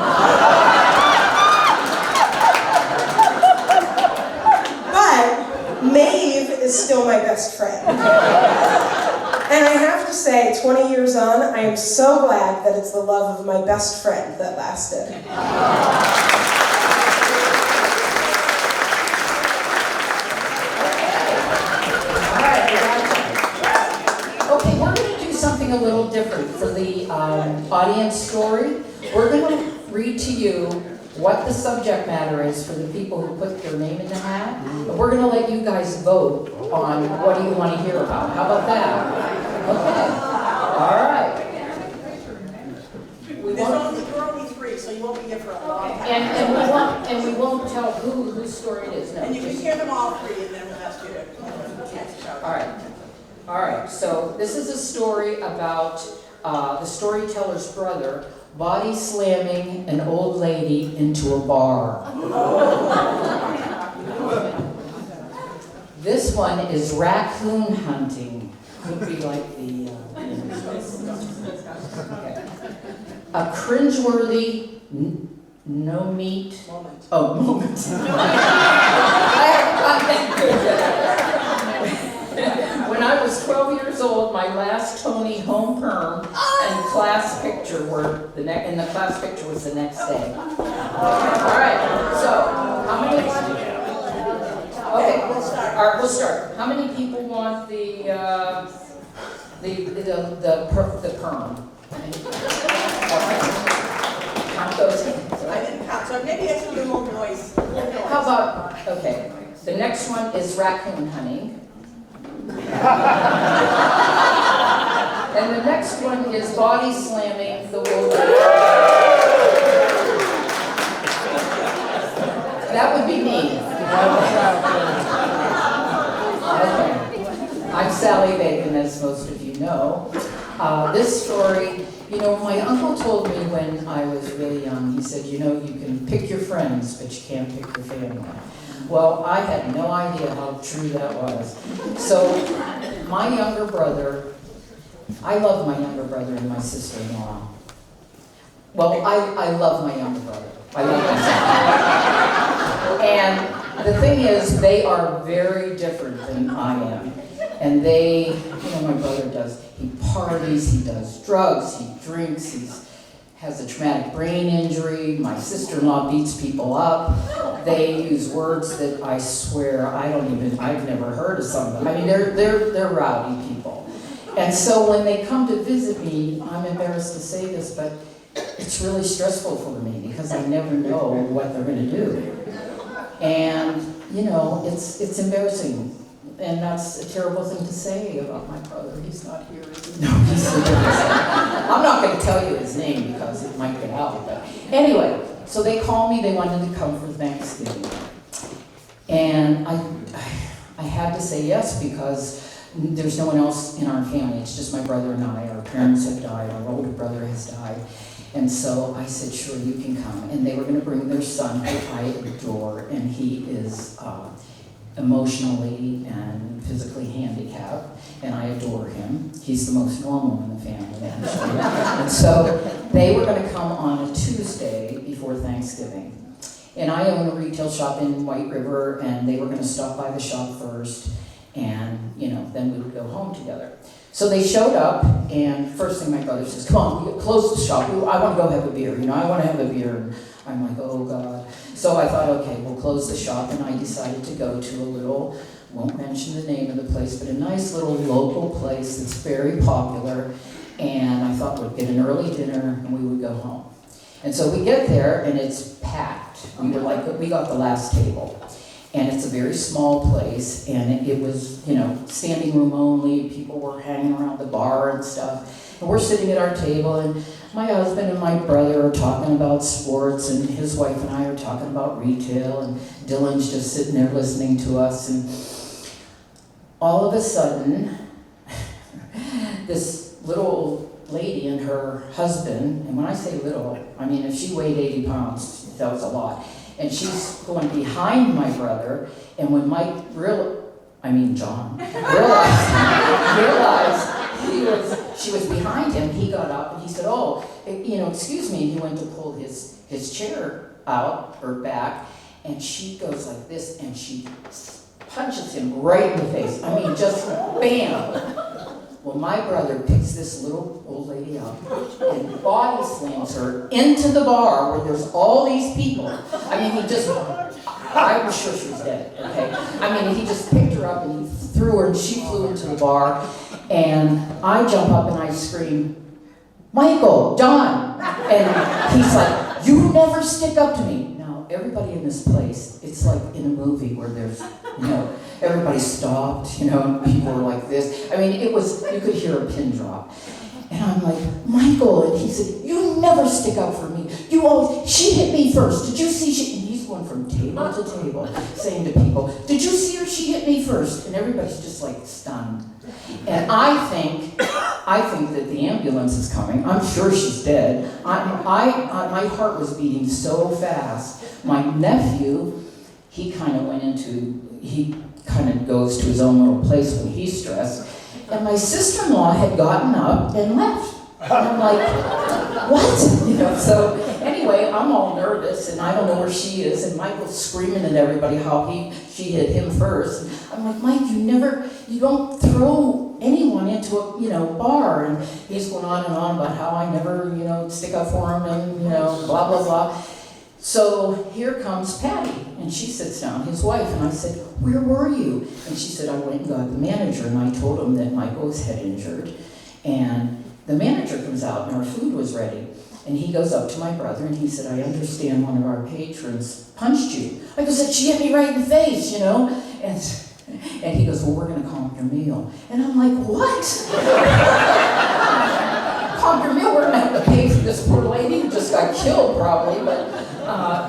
But Maeve is still my best friend. And I have to say, 20 years on, I am so glad that it's the love of my best friend that lasted. Okay, we're going to do something a little different for the audience story. We're going to read to you what the subject matter is for the people who put their name in the hat. And we're going to let you guys vote on what do you want to hear about. How about that? Okay. All right. There are only 3, so you won't be here for a long time. And we won't tell whose story it is. No, And you can hear them all 3, and then we'll ask you to shout. All right, so this is a story about the storyteller's brother body slamming an old lady into a bar. This one is raccoon hunting. Could be like the... Okay. A cringe-worthy, no meat... Moment. Oh, moment. When I was 12 years old, my last Tony home perm and class picture were and the class picture was the next day. All right. So, how many? Okay, we'll start. How many people want the perm? Count those. I didn't count, so maybe it's a little more noise. How about, okay, the next one is raccoon hunting. And the next one is body slamming the woman. know. This story, you know, my uncle told me when I was really young, he said, you know, you can pick your friends, but you can't pick your family. Well, I had no idea how true that was. So, my younger brother, I love my younger brother and my sister-in-law. Well, I love my younger brother. I love him. And the thing is, they are very different than I am. And they, you know, my brother he parties, he does drugs, he drinks, he has a traumatic brain injury. My sister-in-law beats people up. They use words that I swear I've never heard of some of them. I mean, they're rowdy people. And so when they come to visit me, I'm embarrassed to say this, but it's really stressful for me because I never know what they're going to do. And, you know, it's embarrassing. And that's a terrible thing to say about my brother. He's not here, is he? No, he's here. I'm not going to tell you his name because it might get out. But anyway, so they called me. They wanted to come for Thanksgiving. And I had to say yes because there's no one else in our family. It's just my brother and I. Our parents have died. Our older brother has died. And so I said, sure, you can come. And they were going to bring their son, who I adore, and he is emotionally and physically handicapped, and I adore him. He's the most normal in the family, actually. And so they were going to come on a Tuesday before Thanksgiving. And I own a retail shop in White River, and they were going to stop by the shop first, and, you know, then we would go home together. So they showed up, and first thing my brother says, come on, we close the shop. I want to go have a beer. You know, I want to have a beer. And I'm like, oh, God. So I thought, okay, we'll close the shop, and I decided to go to a little, won't mention the name of the place, but a nice little local place that's very popular, and I thought we'd get an early dinner, and we would go home. And so we get there, and it's packed. We got the last table. And it's a very small place, and it was, you know, standing room only. People were hanging around the bar and stuff. And we're sitting at our table, and my husband and my brother are talking about sports, and his wife and I are talking about retail, and Dylan's just sitting there listening to us. And all of a sudden, this little lady and her husband, and when I say little, I mean if she weighed 80 pounds, that was a lot. And she's going behind my brother, and when John realized she was behind him, he got up and he said, oh, you know, excuse me, and he went to pull his chair out or back, and she goes like this, and she punches him right in the face. I mean, just bam. Well, my brother picks this little old lady up and body slams her into the bar where there's all these people. I mean, I was sure she was dead, okay? I mean, he just picked her up and he threw her, and she flew into the bar. And I jump up and I scream, Michael, John. And he's like, you never stick up to me. Now, everybody in this place, it's like in a movie where there's, you know, everybody stopped, you know, and people were like this. I mean, you could hear a pin drop. And I'm like, Michael, and he said, you never stick up for me. She hit me first. Did you see and he's going from table to table, saying to people, did you see her? She hit me first. And everybody's just like stunned. And I think that the ambulance is coming. I'm sure she's dead. My heart was beating so fast. My nephew, he kind of goes to his own little place when he's stressed. And my sister-in-law had gotten up and left. And I'm like, what? You know, so anyway, I'm all nervous, and I don't know where she is, and Michael's screaming at everybody how she hit him first. And I'm like, Mike, you don't throw anyone into a, bar. And he's going on and on about how I never, stick up for him and, blah, blah, blah. So here comes Patty, and she sits down, his wife, and I said, where were you? And she said, I went and got the manager, and I told him that Michael was head injured. And the manager comes out, and our food was ready. And he goes up to my brother, and he said, I understand one of our patrons punched you. I said, she hit me right in the face, And he goes, well, we're going to comp your meal. And I'm like, what? Comp your meal? We're going to have to pay for this poor lady who just got killed, probably. But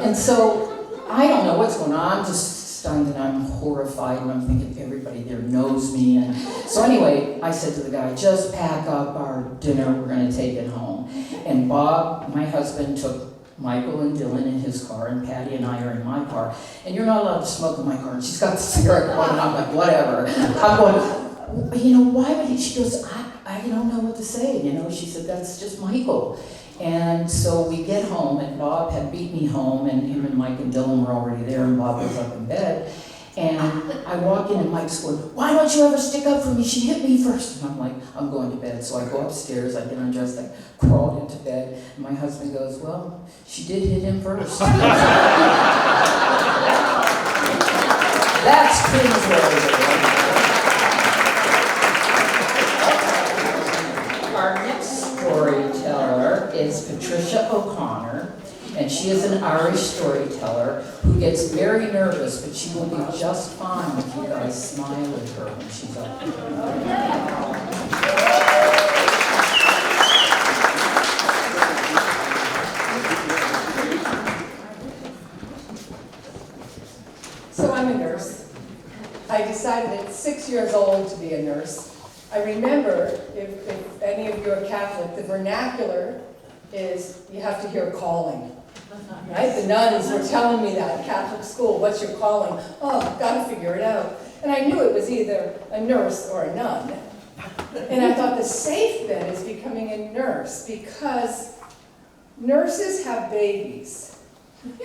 and so I don't know what's going on. I'm just stunned and I'm horrified and I'm thinking everybody there knows me. And so anyway, I said to the guy, just pack up our dinner, we're gonna take it home. And Bob, my husband, took Michael and Dylan in his car, and Patty and I are in my car. And you're not allowed to smoke in my car. And she's got the cigarette going, and I'm like, whatever. I'm going, why would he? She goes, I don't know what to say. She said, that's just Michael. And so we get home, and Bob had beat me home, and him and Mike and Dylan were already there, and Bob was up in bed. And I walk in, and Mike's going, why don't you ever stick up for me? She hit me first. And I'm like, I'm going to bed. So I go upstairs, I get undressed, I crawled into bed. And my husband goes, well, she did hit him first. That's Cringe Worthy. Our next storyteller is Patricia O'Connor, and she is an Irish storyteller who gets very nervous, but she will be just fine if you guys smile at her when she's up there. So I'm a nurse. I decided at 6 years old to be a nurse. I remember, if any of you are Catholic, the vernacular is you have to hear calling. Right? The nuns were telling me that at Catholic school, what's your calling? Oh, I've got to figure it out. And I knew it was either a nurse or a nun. And I thought the safe bet is becoming a nurse because nurses have babies.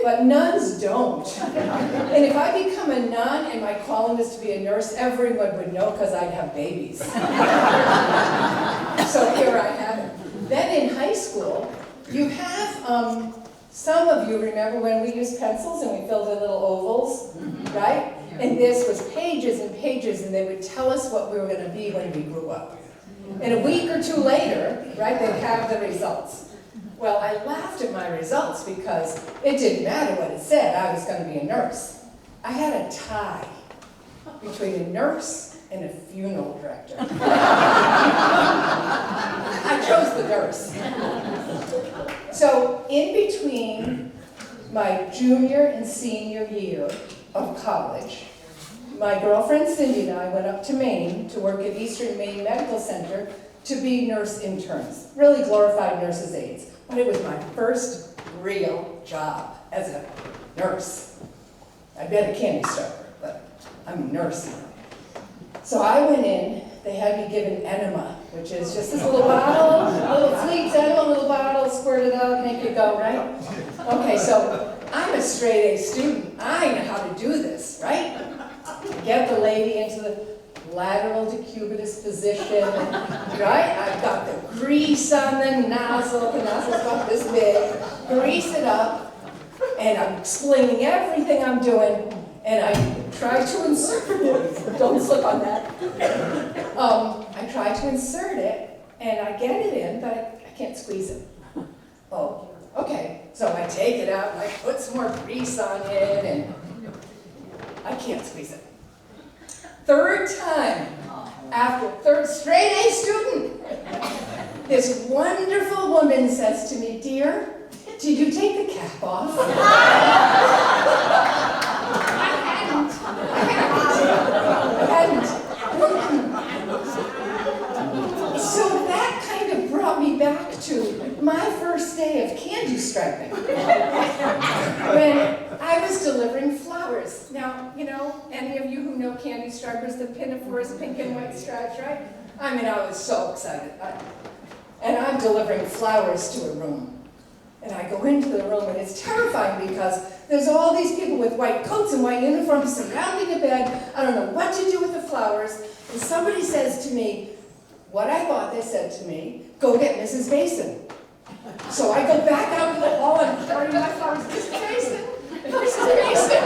But nuns don't. And if I become a nun and my calling is to be a nurse, everyone would know because I'd have babies. So here I have it. Then in high school, you have, some of you remember when we used pencils and we filled in little ovals, right? And this was pages and pages, and they would tell us what we were going to be when we grew up. And a week or two later, right, they'd have the results. Well, I laughed at my results because it didn't matter what it said. I was going to be a nurse. I had a tie between a nurse and a funeral director. I chose the nurse. So in between my junior and senior year of college, my girlfriend Cindy and I went up to Maine to work at Eastern Maine Medical Center to be nurse interns, really glorified nurses' aides. But it was my first real job as a nurse. I've been a candy striper, but I'm a nurse now. So I went in, they had me given enema, which is just this little bottle, little fleet enema, little bottle, squirt it out, make it go, right? Okay, so I'm a straight A student. I know how to do this, right? Get the lady into the lateral decubitus position, right? I've got the grease on the nozzle's about this big, grease it up, and I'm explaining everything I'm doing, and I try to insert it, don't slip on that. I try to insert it, and I get it in, but I can't squeeze it. Oh, okay, so I take it out, and I put some more grease on it, and I can't squeeze it. Third time, after third straight A student, this wonderful woman says to me, dear, did you take the cap off? I hadn't. So that kind of brought me back to my first day of candy striping. When I was delivering flowers. Now, any of you who know candy stripers, the pinafores, pink and white stripes, right? I mean, I was so excited. And I'm delivering flowers to a room. And I go into the room, and it's terrifying because there's all these people with white coats and white uniforms surrounding a bed. I don't know what to do with the flowers. And somebody says to me, what I thought they said to me, go get Mrs. Basin. So I go back out to the hall and carry my flowers, Mrs. Basin. Mrs. Basin.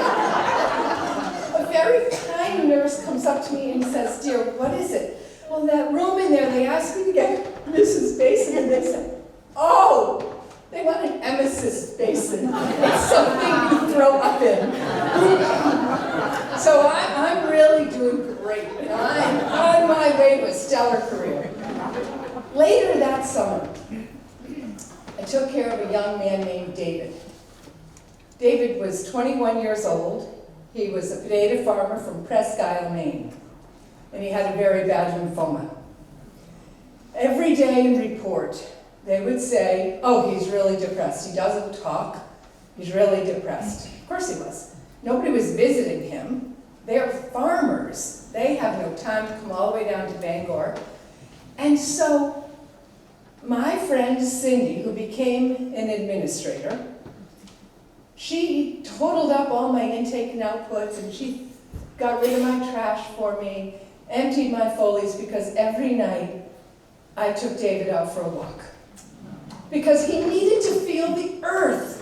A very kind nurse comes up to me and says, dear, what is it? Well, that room in there, they asked me to get Mrs. Basin, and they said, oh, they want an emesis basin. It's something you throw up in. So I'm really doing great, and I'm on my way to a stellar career. Later that summer, I took care of a young man named David. David was 21 years old. He was a potato farmer from Presque Isle, Maine, and he had a very bad lymphoma. Every day in report, they would say, oh, he's really depressed. He doesn't talk. He's really depressed. Of course he was. Nobody was visiting him. They're farmers. They have no time to come all the way down to Bangor. And so my friend Cindy, who became an administrator, she totaled up all my intake and outputs, and she got rid of my trash for me, emptied my Foleys, because every night I took David out for a walk. Because he needed to feel the earth.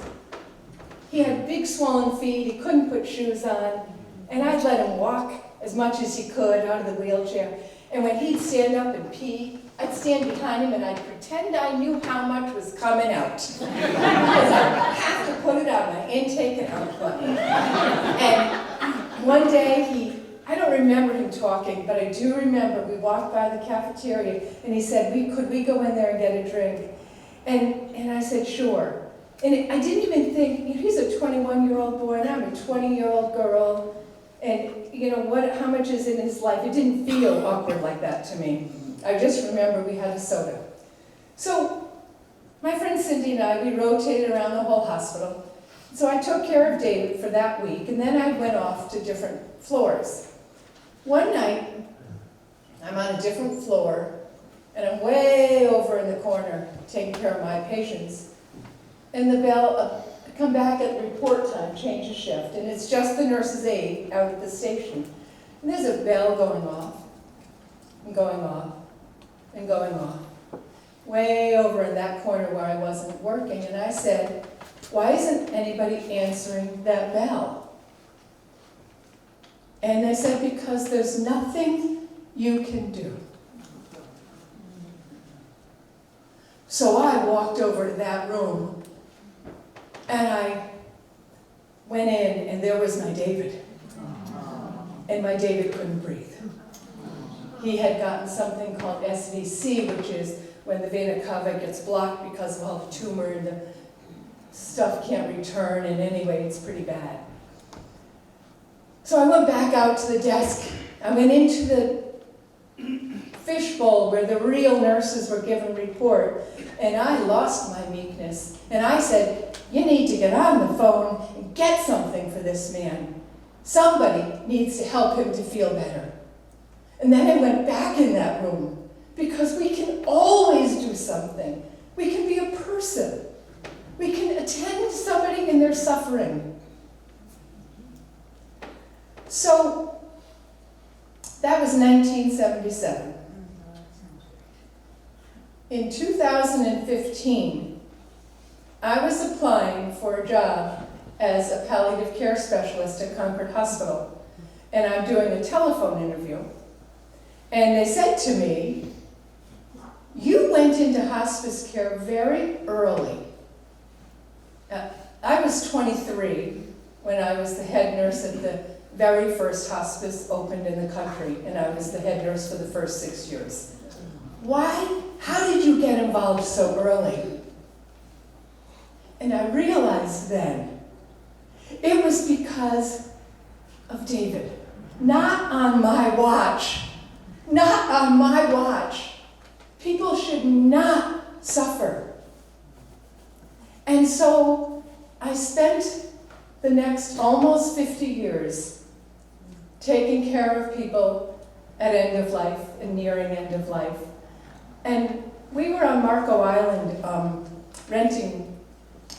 He had big swollen feet, he couldn't put shoes on, and I'd let him walk as much as he could out of the wheelchair. And when he'd stand up and pee, I'd stand behind him and I'd pretend I knew how much was coming out. Because I'd have to put it on my intake and output. And one day I don't remember him talking, but I do remember we walked by the cafeteria and he said, could we go in there and get a drink? And I said, sure. And I didn't even think, he's a 21-year-old boy and I'm a 20-year-old girl. And how much is in his life? It didn't feel awkward like that to me. I just remember we had a soda. So my friend Cindy and I, we rotated around the whole hospital. So I took care of David for that week, and then I went off to different floors. One night, I'm on a different floor, and I'm way over in the corner taking care of my patients. And the bell, I come back at report time, change of shift, and it's just the nurse's aide out at the station. And there's a bell going off, and going off, and going off, way over in that corner where I wasn't working. And I said, why isn't anybody answering that bell? And they said, because there's nothing you can do. So I walked over to that room, and I went in, and there was my David. And my David couldn't breathe. He had gotten something called SVC, which is when the vena cava gets blocked because of all the tumor and the stuff can't return, and anyway, it's pretty bad. So I went back out to the desk. I went into the fishbowl where the real nurses were given report, and I lost my meekness. And I said, you need to get on the phone and get something for this man. Somebody needs to help him to feel better. And then I went back in that room, because we can always do something. We can be a person. We can attend to somebody in their suffering. So that was 1977. In 2015, I was applying for a job as a palliative care specialist at Concord Hospital, and I'm doing a telephone interview. And they said to me, you went into hospice care very early. I was 23 when I was the head nurse at the very first hospice opened in the country, and I was the head nurse for the first 6 years. Why? How did you get involved so early? And I realized then, it was because of David. Not on my watch. Not on my watch. People should not suffer. And so I spent the next almost 50 years taking care of people at end of life and nearing end of life. And we were on Marco Island renting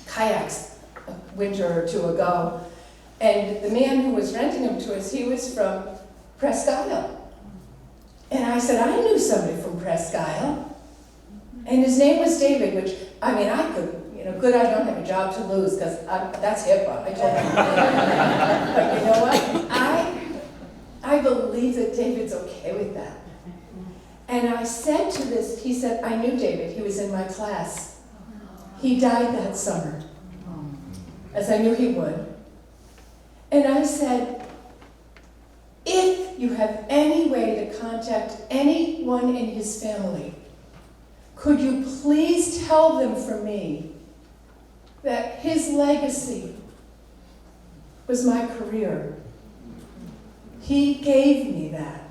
kayaks a winter or two ago. And the man who was renting them to us, he was from Presque Isle. And I said, I knew somebody from Presque Isle. And his name was David, which, I mean, I could, good I don't have a job to lose, because that's HIPAA, I told him. But you know what? I believe that David's okay with that. And I said to this, he said, I knew David, he was in my class. He died that summer, as I knew he would. And I said, if you have any way to contact anyone in his family, could you please tell them for me that his legacy was my career, He gave me that.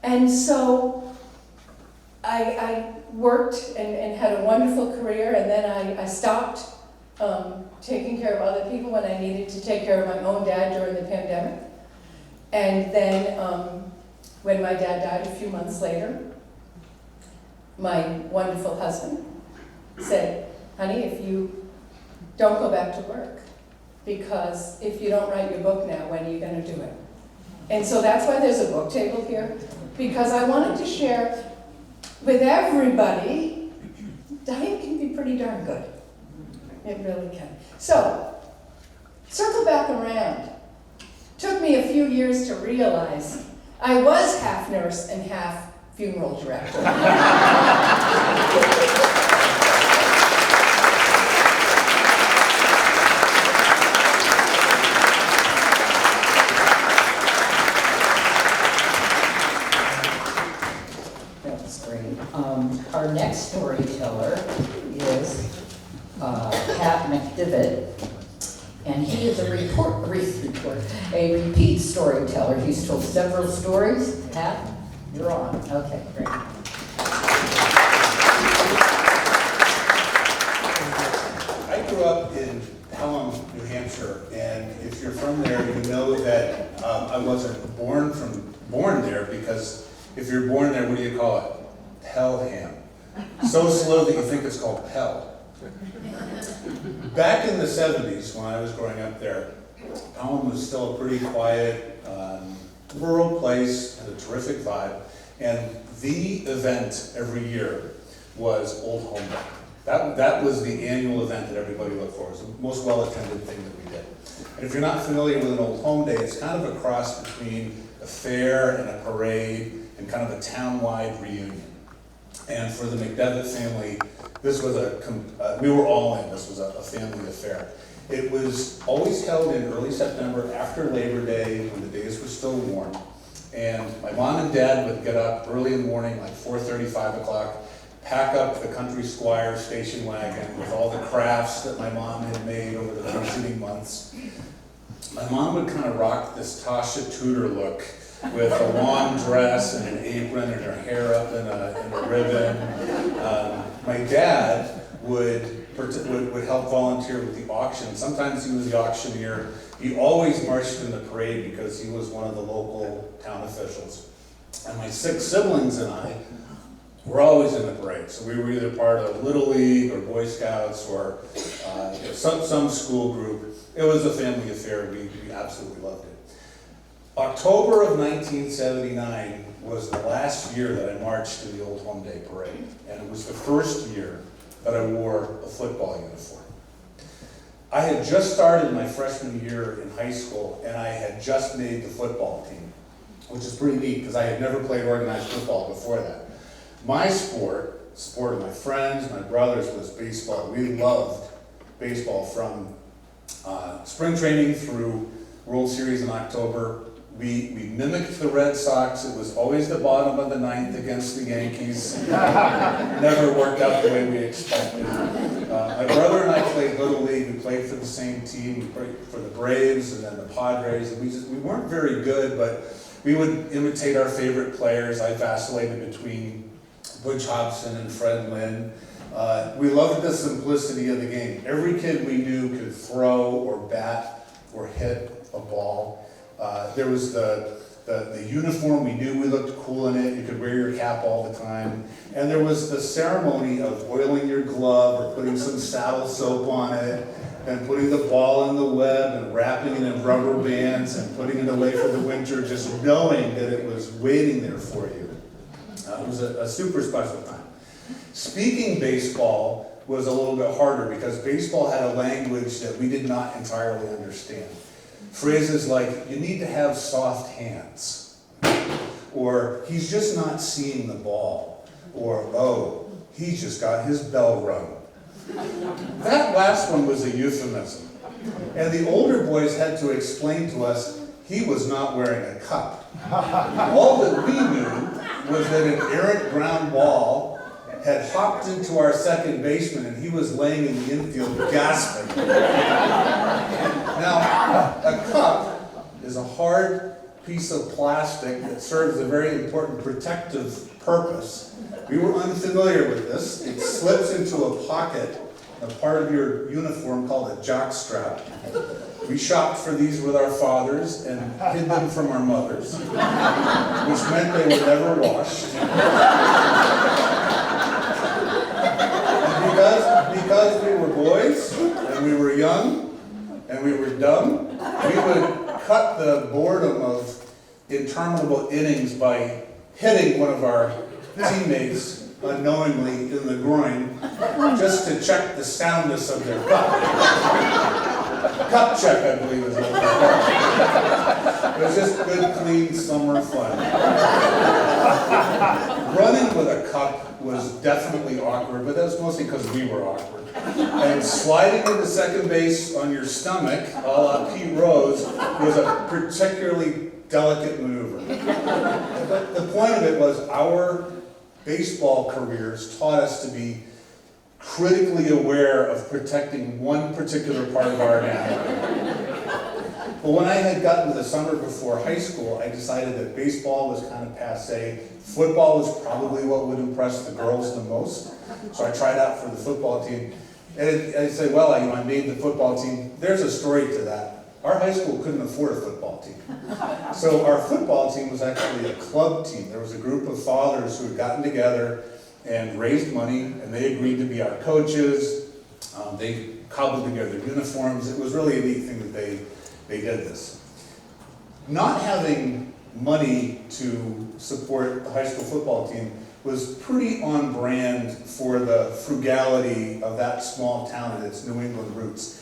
And so I worked and had a wonderful career, and then I stopped taking care of other people when I needed to take care of my own dad during the pandemic. And then when my dad died a few months later, my wonderful husband said, honey, if you don't go back to work, because if you don't write your book now, when are you going to do it? And so that's why there's a book table here, because I wanted to share with everybody, dying can be pretty darn good. It really can. So, circle back around. Took me a few years to realize I was half nurse and half funeral director. That's great. Our next storyteller is Pat McDevitt, and he is a repeat storyteller. He's told several stories. Pat, you're on. Okay, great. I grew up in Pelham, New Hampshire, and if you're from there, you know that I wasn't born there, because if you're born there, what do you call it? Pelham. So slow that you think it's called Pell. Back in the 70s, when I was growing up there, Pelham was still a pretty quiet, rural place, had a terrific vibe, and the event every year was Old Home Day. That was the annual event that everybody looked for. It was the most well-attended thing that we did. And if you're not familiar with an Old Home Day, it's kind of a cross between a fair and a parade and kind of a town-wide reunion. And for the McDevitt family, this was we were all in, this was a family affair. It was always held in early September after Labor Day, when the days were still warm. And my mom and dad would get up early in the morning, like 4:30, 5 o'clock, pack up the Country Squire station wagon with all the crafts that my mom had made over the preceding months. My mom would kind of rock this Tasha Tudor look with a long dress and an apron and her hair up in a ribbon. My dad would help volunteer with the auction. Sometimes he was the auctioneer. He always marched in the parade because he was one of the local town officials. And my 6 siblings and I were always in the parade. So we were either part of Little League or Boy Scouts or some school group. It was a family affair. We absolutely loved it. October of 1979 was the last year that I marched in the Old Home Day Parade, and it was the first year that I wore a football uniform. I had just started my freshman year in high school, and I had just made the football team, which is pretty neat because I had never played organized football before that. My sport of my friends, my brothers, was baseball. We loved baseball from spring training through World Series in October. We mimicked the Red Sox. It was always the bottom of the ninth against the Yankees. Never worked out the way we expected. My brother and I played Little League. We played for the same team. We played for the Braves and then the Padres. And we weren't very good, but we would imitate our favorite players. I vacillated between Butch Hobson and Fred Lynn. We loved the simplicity of the game. Every kid we knew could throw or bat or hit a ball. There was the uniform. We knew we looked cool in it. You could wear your cap all the time. And there was the ceremony of oiling your glove or putting some saddle soap on it and putting the ball in the web and wrapping it in rubber bands and putting it away for the winter, just knowing that it was waiting there for you. It was a super special time. Speaking baseball was a little bit harder because baseball had a language that we did not entirely understand. Phrases like, you need to have soft hands, or he's just not seeing the ball, or oh, he's just got his bell rung. That last one was a euphemism. And the older boys had to explain to us he was not wearing a cup. All that we knew was that an errant ground ball had hopped into our second baseman and he was laying in the infield gasping. Now, a cup is a hard piece of plastic that serves a very important protective purpose. We were unfamiliar with this. It slips into a pocket, a part of your uniform called a jock strap. We shopped for these with our fathers and hid them from our mothers, which meant they were never washed. And because we were boys and we were young and we were dumb, we would cut the boredom of interminable innings by hitting one of our teammates unknowingly in the groin just to check the soundness of their cup. Cup check, I believe is what it was. It was just good, clean summer fun. Running with a cup was definitely awkward, but that was mostly because we were awkward. And sliding into second base on your stomach, a la Pete Rose, was a particularly delicate maneuver. But the point of it was our baseball careers taught us to be critically aware of protecting one particular part of our anatomy. But when I had gotten to the summer before high school, I decided that baseball was kind of passé. Football was probably what would impress the girls the most. So I tried out for the football team. And I said, well, I made the football team. There's a story to that. Our high school couldn't afford a football team. So our football team was actually a club team. There was a group of fathers who had gotten together and raised money, and they agreed to be our coaches. They cobbled together uniforms. It was really a neat thing that they did this. Not having money to support the high school football team was pretty on brand for the frugality of that small town and its New England roots.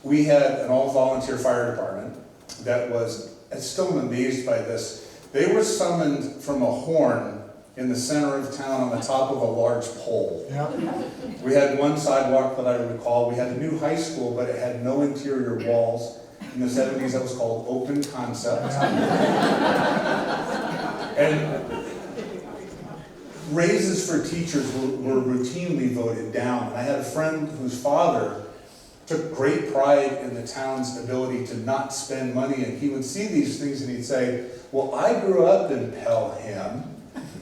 We had an all-volunteer fire department that was, I still am amazed by this, they were summoned from a horn in the center of town on the top of a large pole. Yep. We had one sidewalk that I recall. We had a new high school, but it had no interior walls. In the 70s, that was called open concept. And raises for teachers were routinely voted down. And I had a friend whose father took great pride in the town's ability to not spend money, and he would see these things and he'd say, well, I grew up in Pelham,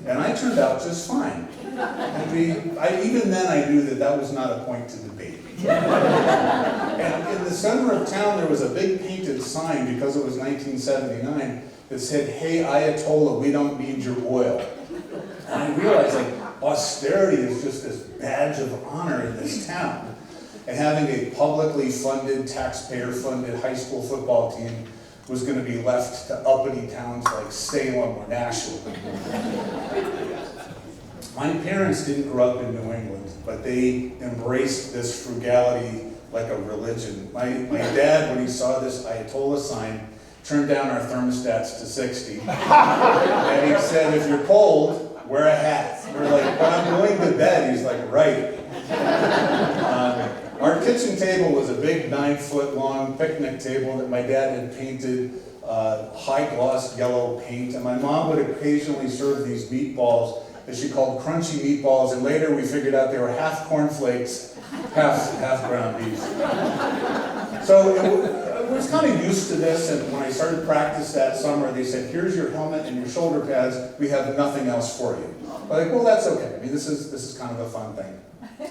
and I turned out just fine. And even then I knew that that was not a point to debate. And in the center of town there was a big painted sign, because it was 1979, that said, hey Ayatollah, we don't need your oil. And I realized austerity is just this badge of honor in this town. And having a publicly funded, taxpayer-funded high school football team was going to be left to uppity towns like Salem or Nashville. My parents didn't grow up in New England, but they embraced this frugality like a religion. My dad, when he saw this Ayatollah sign, turned down our thermostats to 60. And he said, if you're cold, wear a hat. We're like, but I'm going to bed. He's like, right. Our kitchen table was a big 9-foot-long picnic table that my dad had painted high-gloss yellow paint, and my mom would occasionally serve these meatballs that she called crunchy meatballs, and later we figured out they were half cornflakes, half ground beef. So I was kind of used to this, and when I started practice that summer, they said, here's your helmet and your shoulder pads, we have nothing else for you. I'm like, well, that's okay. I mean, this is kind of a fun thing.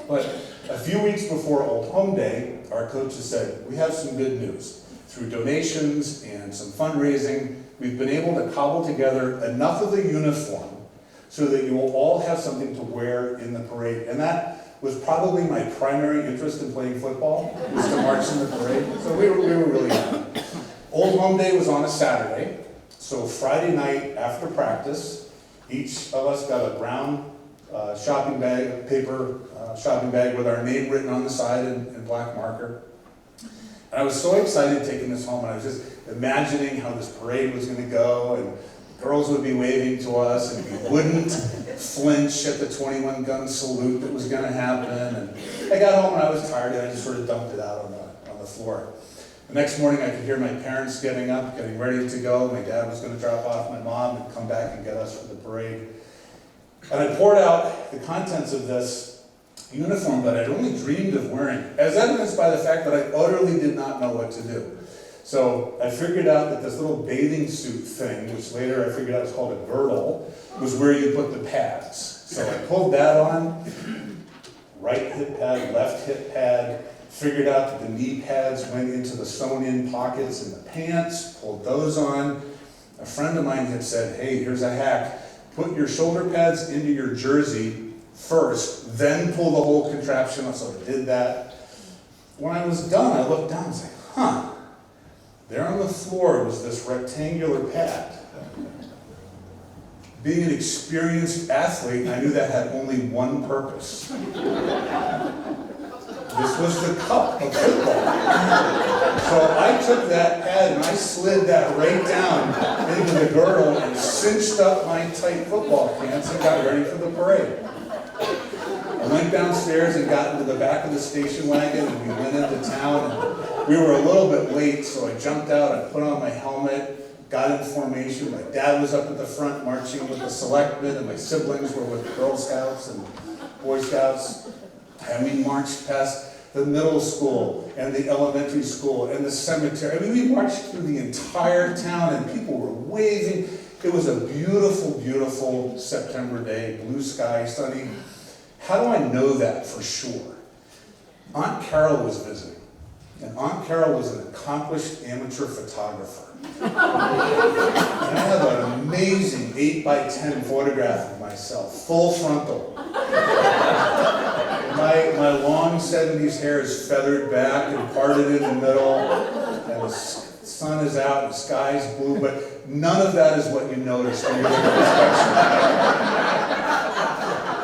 But a few weeks before Old Home Day, our coaches said, we have some good news. Through donations and some fundraising, we've been able to cobble together enough of the uniform so that you will all have something to wear in the parade. And that was probably my primary interest in playing football, was to march in the parade. So we were really happy. Old Home Day was on a Saturday, so Friday night after practice, each of us got a brown shopping bag, paper shopping bag with our name written on the side in black marker. And I was so excited taking this home, and I was just imagining how this parade was going to go, and girls would be waving to us, and we wouldn't flinch at the 21-gun salute that was going to happen. And I got home and I was tired, and I just sort of dumped it out on the floor. The next morning I could hear my parents getting up, getting ready to go. My dad was going to drop off my mom and come back and get us for the parade. And I poured out the contents of this uniform that I'd only dreamed of wearing, as evidenced by the fact that I utterly did not know what to do. So I figured out that this little bathing suit thing, which later I figured out was called a girdle, was where you put the pads. So I pulled that on, right hip pad, left hip pad, figured out that the knee pads went into the sewn-in pockets in the pants, pulled those on. A friend of mine had said, hey, here's a hack. Put your shoulder pads into your jersey first, then pull the whole contraption up. So I did that. When I was done, I looked down and was like, huh. There on the floor was this rectangular pad. Being an experienced athlete, I knew that had only one purpose. This was the cup of football. So I took that pad and I slid that right down into the girdle and cinched up my tight football pants and got ready for the parade. I went downstairs and got into the back of the station wagon and we went into town. And we were a little bit late, so I jumped out, I put on my helmet, got in formation. My dad was up at the front marching with the selectmen, and my siblings were with Girl Scouts and Boy Scouts. And we marched past the middle school and the elementary school and the cemetery. I mean, we marched through the entire town and people were waving. It was a beautiful, beautiful September day, blue sky, sunny. How do I know that for sure? Aunt Carol was visiting. And Aunt Carol was an accomplished amateur photographer. And I have an amazing 8x10 photograph of myself, full frontal. My long 70s hair is feathered back and parted in the middle, and the sun is out and the sky is blue, but none of that is what you notice when you're in inspection.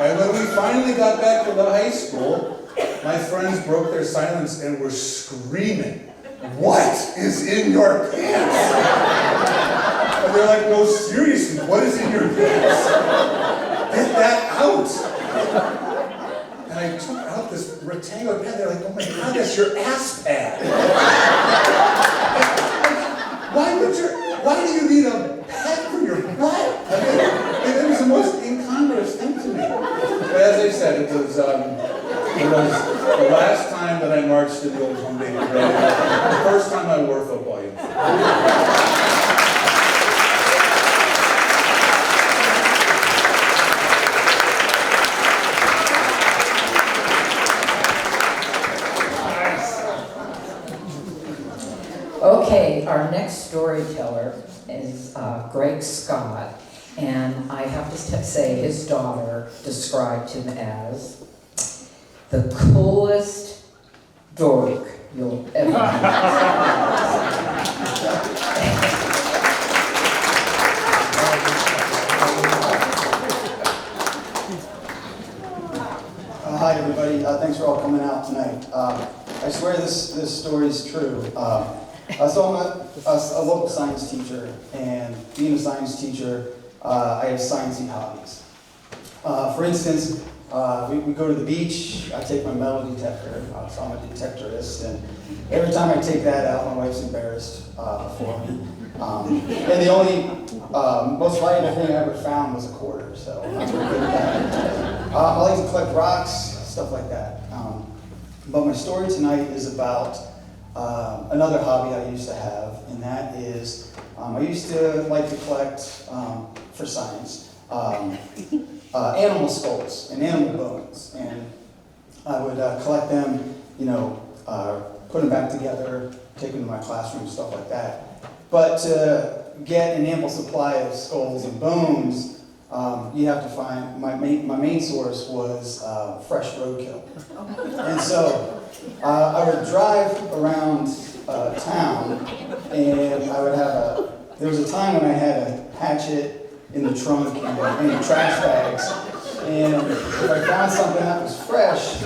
And when we finally got back to the high school, my friends broke their silence and were screaming, "What is in your pants?" And they're like, "No, seriously, what is in your pants? Get that out." And I took out this rectangular pad. They're like, "Oh my God, that's your ass pad." Why do you need a pad for your butt? I mean, it was the most incongruous thing to me. But as I said, it was the last time that I marched in the old home day parade. The first time I wore a football uniform. Okay, our next storyteller is Greg Scott, and I have to say his daughter described him as the coolest dork you'll ever meet. Hi everybody, thanks for all coming out tonight. I swear this story is true. So I'm a local science teacher, and being a science teacher, I have sciencey hobbies. For instance, we go to the beach, I take my metal detector, so I'm a detectorist, and every time I take that out, my wife's embarrassed for me. And the only most valuable thing I ever found was a quarter, so I'm not very good at that. I like to collect rocks, stuff like that. But my story tonight is about another hobby I used to have, and that is I used to like to collect, for science, animal skulls and animal bones, and I would collect them, put them back together, take them to my classroom, stuff like that. But to get an ample supply of skulls and bones, you have to find, my main source was fresh roadkill. And so I would drive around town, and I would have there was a time when I had a hatchet in the trunk and in trash bags, and if I found something that was fresh,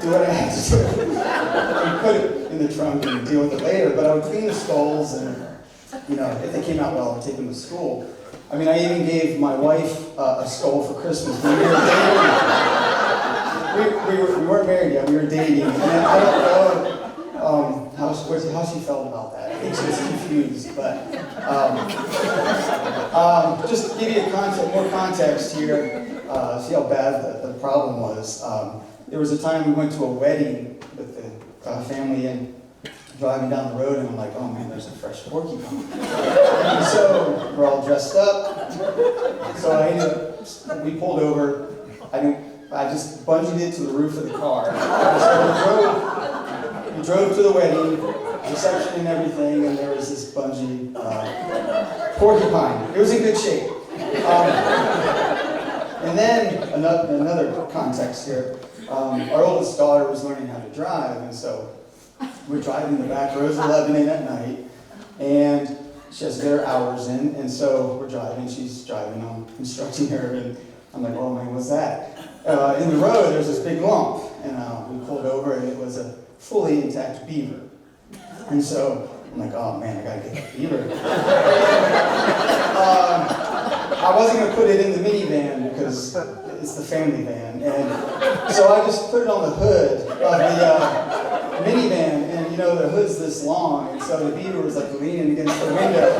do what I had to do. I'd put it in the trunk and deal with it later, but I would clean the skulls, and if they came out well, I'd take them to school. I mean, I even gave my wife a skull for Christmas when we were dating. We weren't married yet, we were dating, and I don't know how she felt about that. I think she was confused, but just to give you more context here, see how bad the problem was. There was a time we went to a wedding with the family, and driving down the road, and I'm like, oh man, there's a fresh porcupine. And so we're all dressed up. So we pulled over. I just bungeed it to the roof of the car. So we drove to the wedding, reception and everything, and there was this bungee porcupine. It was in good shape. And then another context here. Our oldest daughter was learning how to drive, and so we're driving the back roads at 11 at night, and she has their hours in, and so we're driving, she's driving, I'm instructing her, and I'm like, oh man, what's that? In the road, there's this big lump, and we pulled over, and it was a fully intact beaver. And so I'm like, oh man, I gotta get that beaver. I wasn't gonna put it in the minivan because it's the family van, and so I just put it on the hood of the minivan, and you know the hood's this long, and so the beaver was like leaning against the window.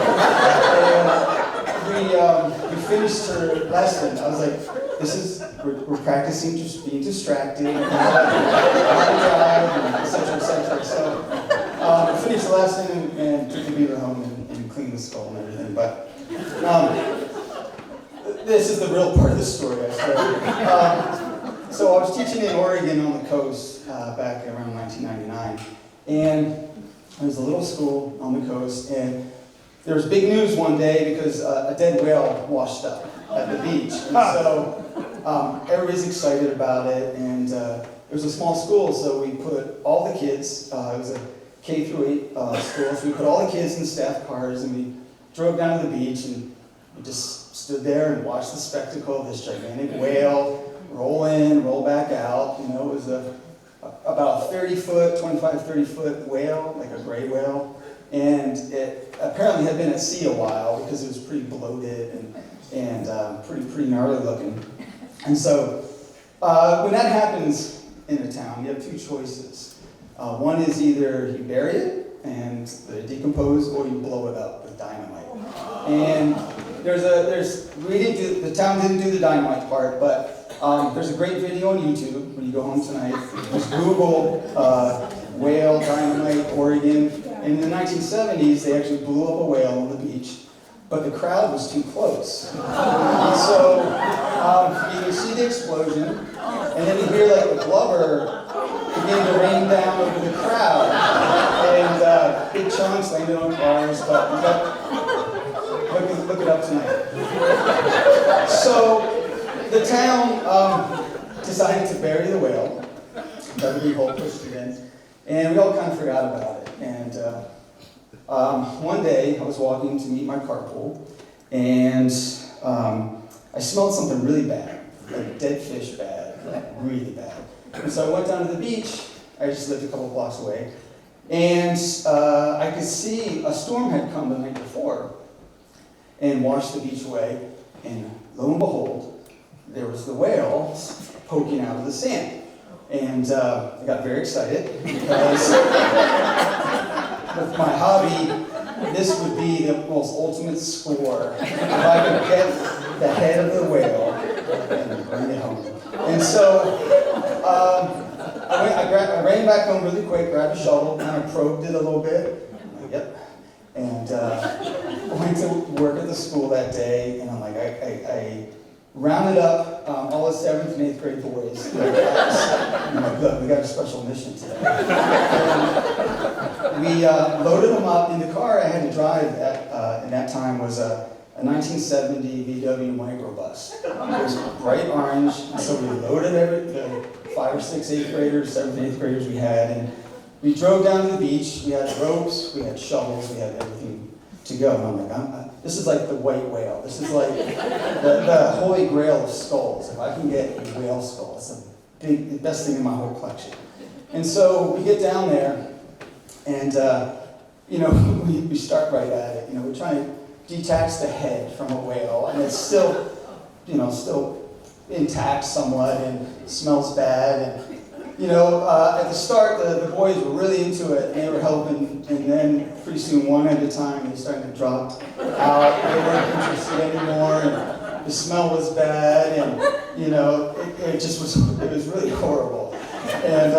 And we finished her lesson. I was like, we're practicing just being distracted, and how to drive, and et cetera, et cetera. So we finished the lesson and took the beaver home and cleaned the skull and everything. But this is the real part of the story, I swear. So I was teaching in Oregon on the coast back around 1999, and it was a little school on the coast, and there was big news one day because a dead whale washed up at the beach, and so everybody's excited about it, and it was a small school, so we put all the kids, it was a K through 8 school, so we put all the kids in staff cars, and we drove down to the beach, and we just stood there and watched the spectacle of this gigantic whale roll in, roll back out. You know, it was about a 30-foot, 25, 30-foot whale, like a gray whale. And it apparently had been at sea a while because it was pretty bloated and pretty gnarly looking. And so when that happens in a town, you have two choices. One is either you bury it and let it decompose, or you blow it up with dynamite. And the town didn't do the dynamite part, but there's a great video on YouTube when you go home tonight. Just Google whale, dynamite, Oregon. In the 1970s, they actually blew up a whale on the beach, but the crowd was too close. And so you can see the explosion, and then you hear like the blubber begin to rain down over the crowd, and big chunks landed on cars, but look it up tonight. So the town decided to bury the whale. Beverly Holt pushed it in, and we all kind of forgot about it. And one day I was walking to meet my carpool, and I smelled something really bad, like dead fish bad, like really bad. And so I went down to the beach. I just lived a couple blocks away, and I could see a storm had come the night before and washed the beach away, and lo and behold, there was the whale poking out of the sand. And I got very excited because with my hobby, this would be the most ultimate score if I could get the head of the whale and bring it home. And so I ran back home really quick, grabbed a shovel, kind of probed it a little bit. I'm like, yep. And I went to work at the school that day, and I'm like, I rounded up all the 7th and 8th grade boys in their class. And I'm like, look, we got a special mission today. And we loaded them up in the car I had to drive in that time was a 1970 VW microbus. It was bright orange, and so we loaded the 5 or 6 8th graders, 7th and 8th graders we had, and we drove down to the beach. We had ropes, we had shovels, we had everything to go. And I'm like, this is like the white whale. This is like the holy grail of skulls. If I can get a whale skull, it's the best thing in my whole collection. And so we get down there, and we start right at it. We're trying to detach the head from a whale, and it's still intact somewhat and smells bad. And at the start, the boys were really into it, and they were helping, and then pretty soon, one at a time, they started to drop out. They weren't interested anymore, and the smell was bad, and it was really horrible. And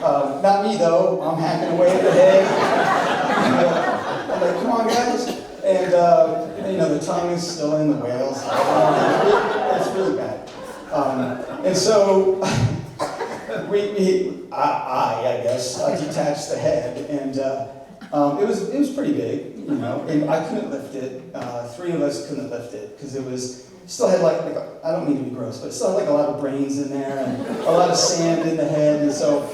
Not me though, I'm hacking away at the head. I'm like, come on guys. And the tongue is still in the whales. It's really bad. And so I guess, detached the head, and it was pretty big, and I couldn't lift it. 3 of us couldn't lift it because it still had like I don't mean to be gross, but it still had like a lot of brains in there and a lot of sand in the head, and so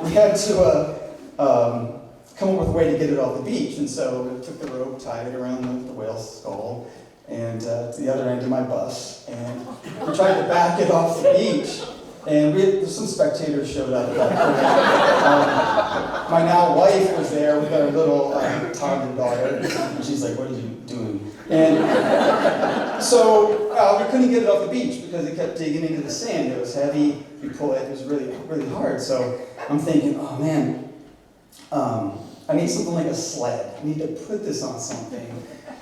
we had to come up with a way to get it off the beach, and so we took the rope, tied it around the whale's skull, and to the other end of my bus, and we tried to back it off the beach. And some spectators showed up at that point. My now wife was there with our little toddler daughter, and she's like, "What are you doing?" And so we couldn't get it off the beach because it kept digging into the sand. It was heavy. You pull it was really, really hard. So I'm thinking, oh man, I need something like a sled. I need to put this on something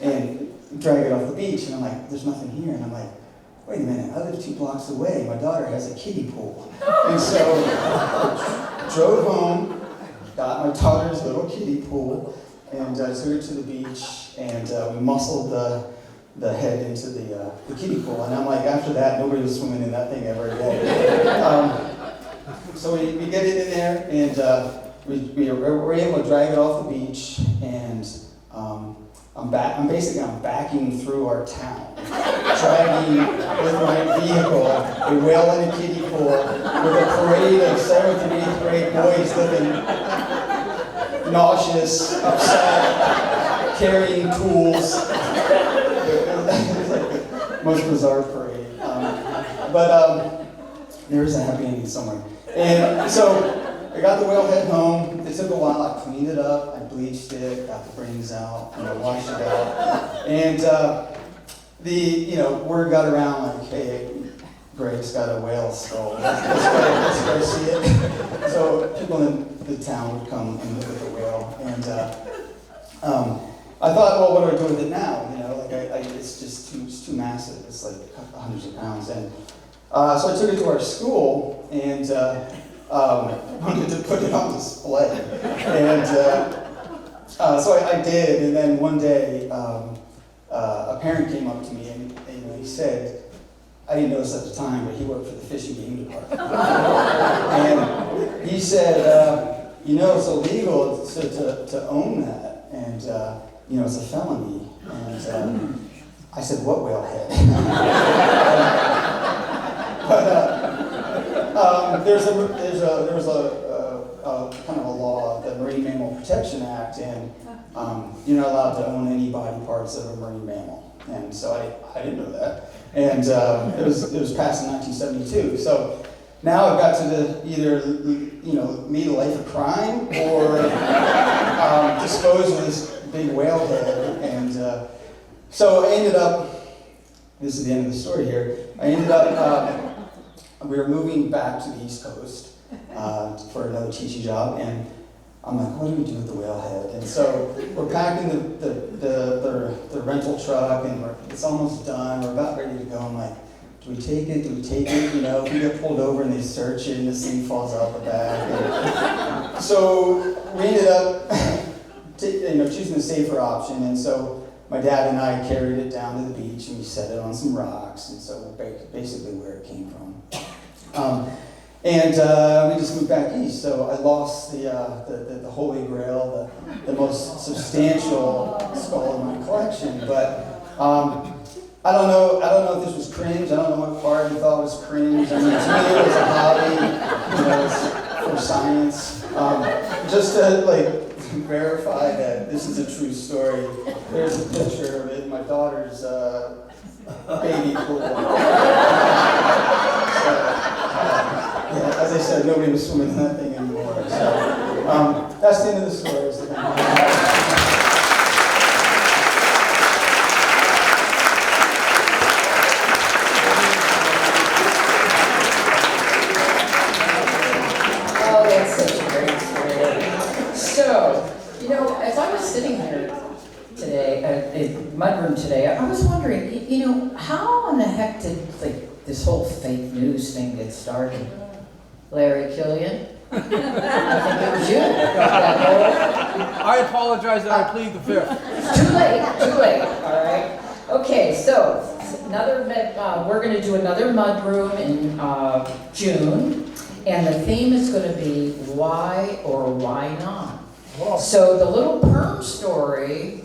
and drag it off the beach. And I'm like, there's nothing here. And I'm like, wait a minute, I live 2 blocks away. My daughter has a kiddie pool. And so drove home, got my daughter's little kiddie pool, and took her to the beach, and we muscled the head into the kiddie pool. And I'm like, after that, nobody was swimming in that thing ever again. So we get it in there, and we were able to drag it off the beach, and I'm backing through our town, dragging with my vehicle a whale in a kiddie pool with a parade of 7th and 8th grade boys looking nauseous, upset, carrying tools. It was like the most bizarre parade. But there's a happy ending somewhere. And so I got the whale head home. It took a while. I cleaned it up. I bleached it, got the brains out, washed it out. And word got around like, hey, Greg's got a whale skull. Let's go see it. So people in the town would come and look at the whale. And I thought, well, what do I do with it now? It's just too massive. It's like hundreds of pounds. And so I took it to our school and wanted to put it on display. And so I did, and then one day a parent came up to me and he said, I didn't know this at the time, but he worked for the fish and game department. And he said, it's illegal to own that, and it's a felony. And I said, what whalehead? But there was a kind of a law, the Marine Mammal Protection Act, and you're not allowed to own any body parts of a marine mammal. And so I didn't know that. And it was passed in 1972. So now I've got to either lead a life of crime or dispose of this big whale head. And so I ended up. This is the end of the story here. I ended up. We were moving back to the East Coast for another teaching job, and I'm like, what do we do with the whale head? And so we're packing the rental truck, and it's almost done. We're about ready to go. I'm like, do we take it? Do we take it? If we get pulled over and they search it, and this thing falls out the back. And so we ended up choosing the safer option, and so my dad and I carried it down to the beach, and we set it on some rocks, and so basically where it came from. We just moved back east, so I lost the Holy Grail, the most substantial skull in my collection. But I don't know if this was cringe. I don't know what part you thought was cringe. I mean, to me it was a hobby, it's for science. Just to verify that this is a true story. There's a picture of it. My daughter's baby pool. As I said, nobody was swimming in that thing anymore. So that's the end of the story. Oh, that's such a great story. So, as I was sitting here today, in Mudroom today, I was wondering, how in the heck did this whole fake news thing get started? Larry Kilian. I think it was you. That I apologize that I plead the fifth. Too late, all right. Okay, so we're going to do another Mudroom in June, and the theme is going to be why or why not. So the little perm story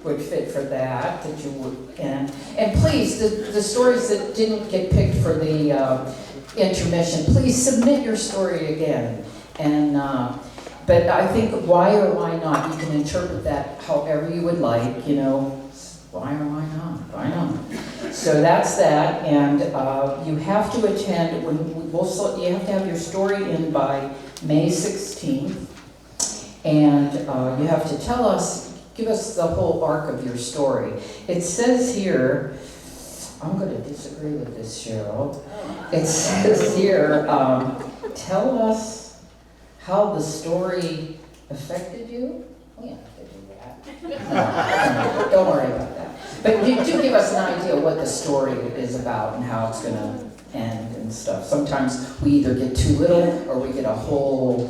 would fit for that you would, and please, the stories that didn't get picked for the intermission, please submit your story again. And but I think why or why not, you can interpret that however you would like, you know, why or why not, why not. So that's that, and you have to attend, you have to have your story in by May 16th, and you have to give us the whole arc of your story. It says here, I'm going to disagree with this, Sheryl. It says here, tell us how the story affected you. We don't have to do that. No, don't worry about that. But you do give us an idea what the story is about and how it's going to end and stuff. Sometimes we either get too little or we get a whole,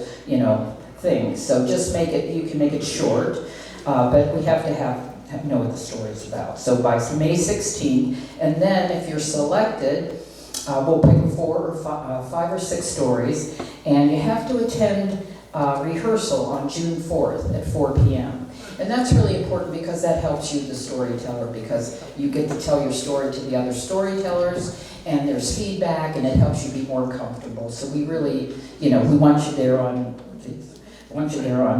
thing. So just you can make it short, but we have to know what the story is about. So by May 16th, and then if you're selected, we'll pick 5 or 6 stories, and you have to attend rehearsal on June 4th at 4 p.m. And that's really important because that helps you, the storyteller, because you get to tell your story to the other storytellers, and there's feedback, and it helps you be more comfortable. So we really, we want you there on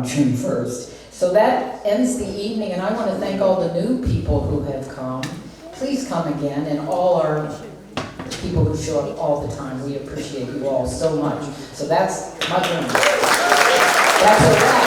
June 1st. So that ends the evening, and I want to thank all the new people who have come. Please come again, and all our people who show up all the time. We appreciate you all so much. So that's Mudroom. That's a wrap.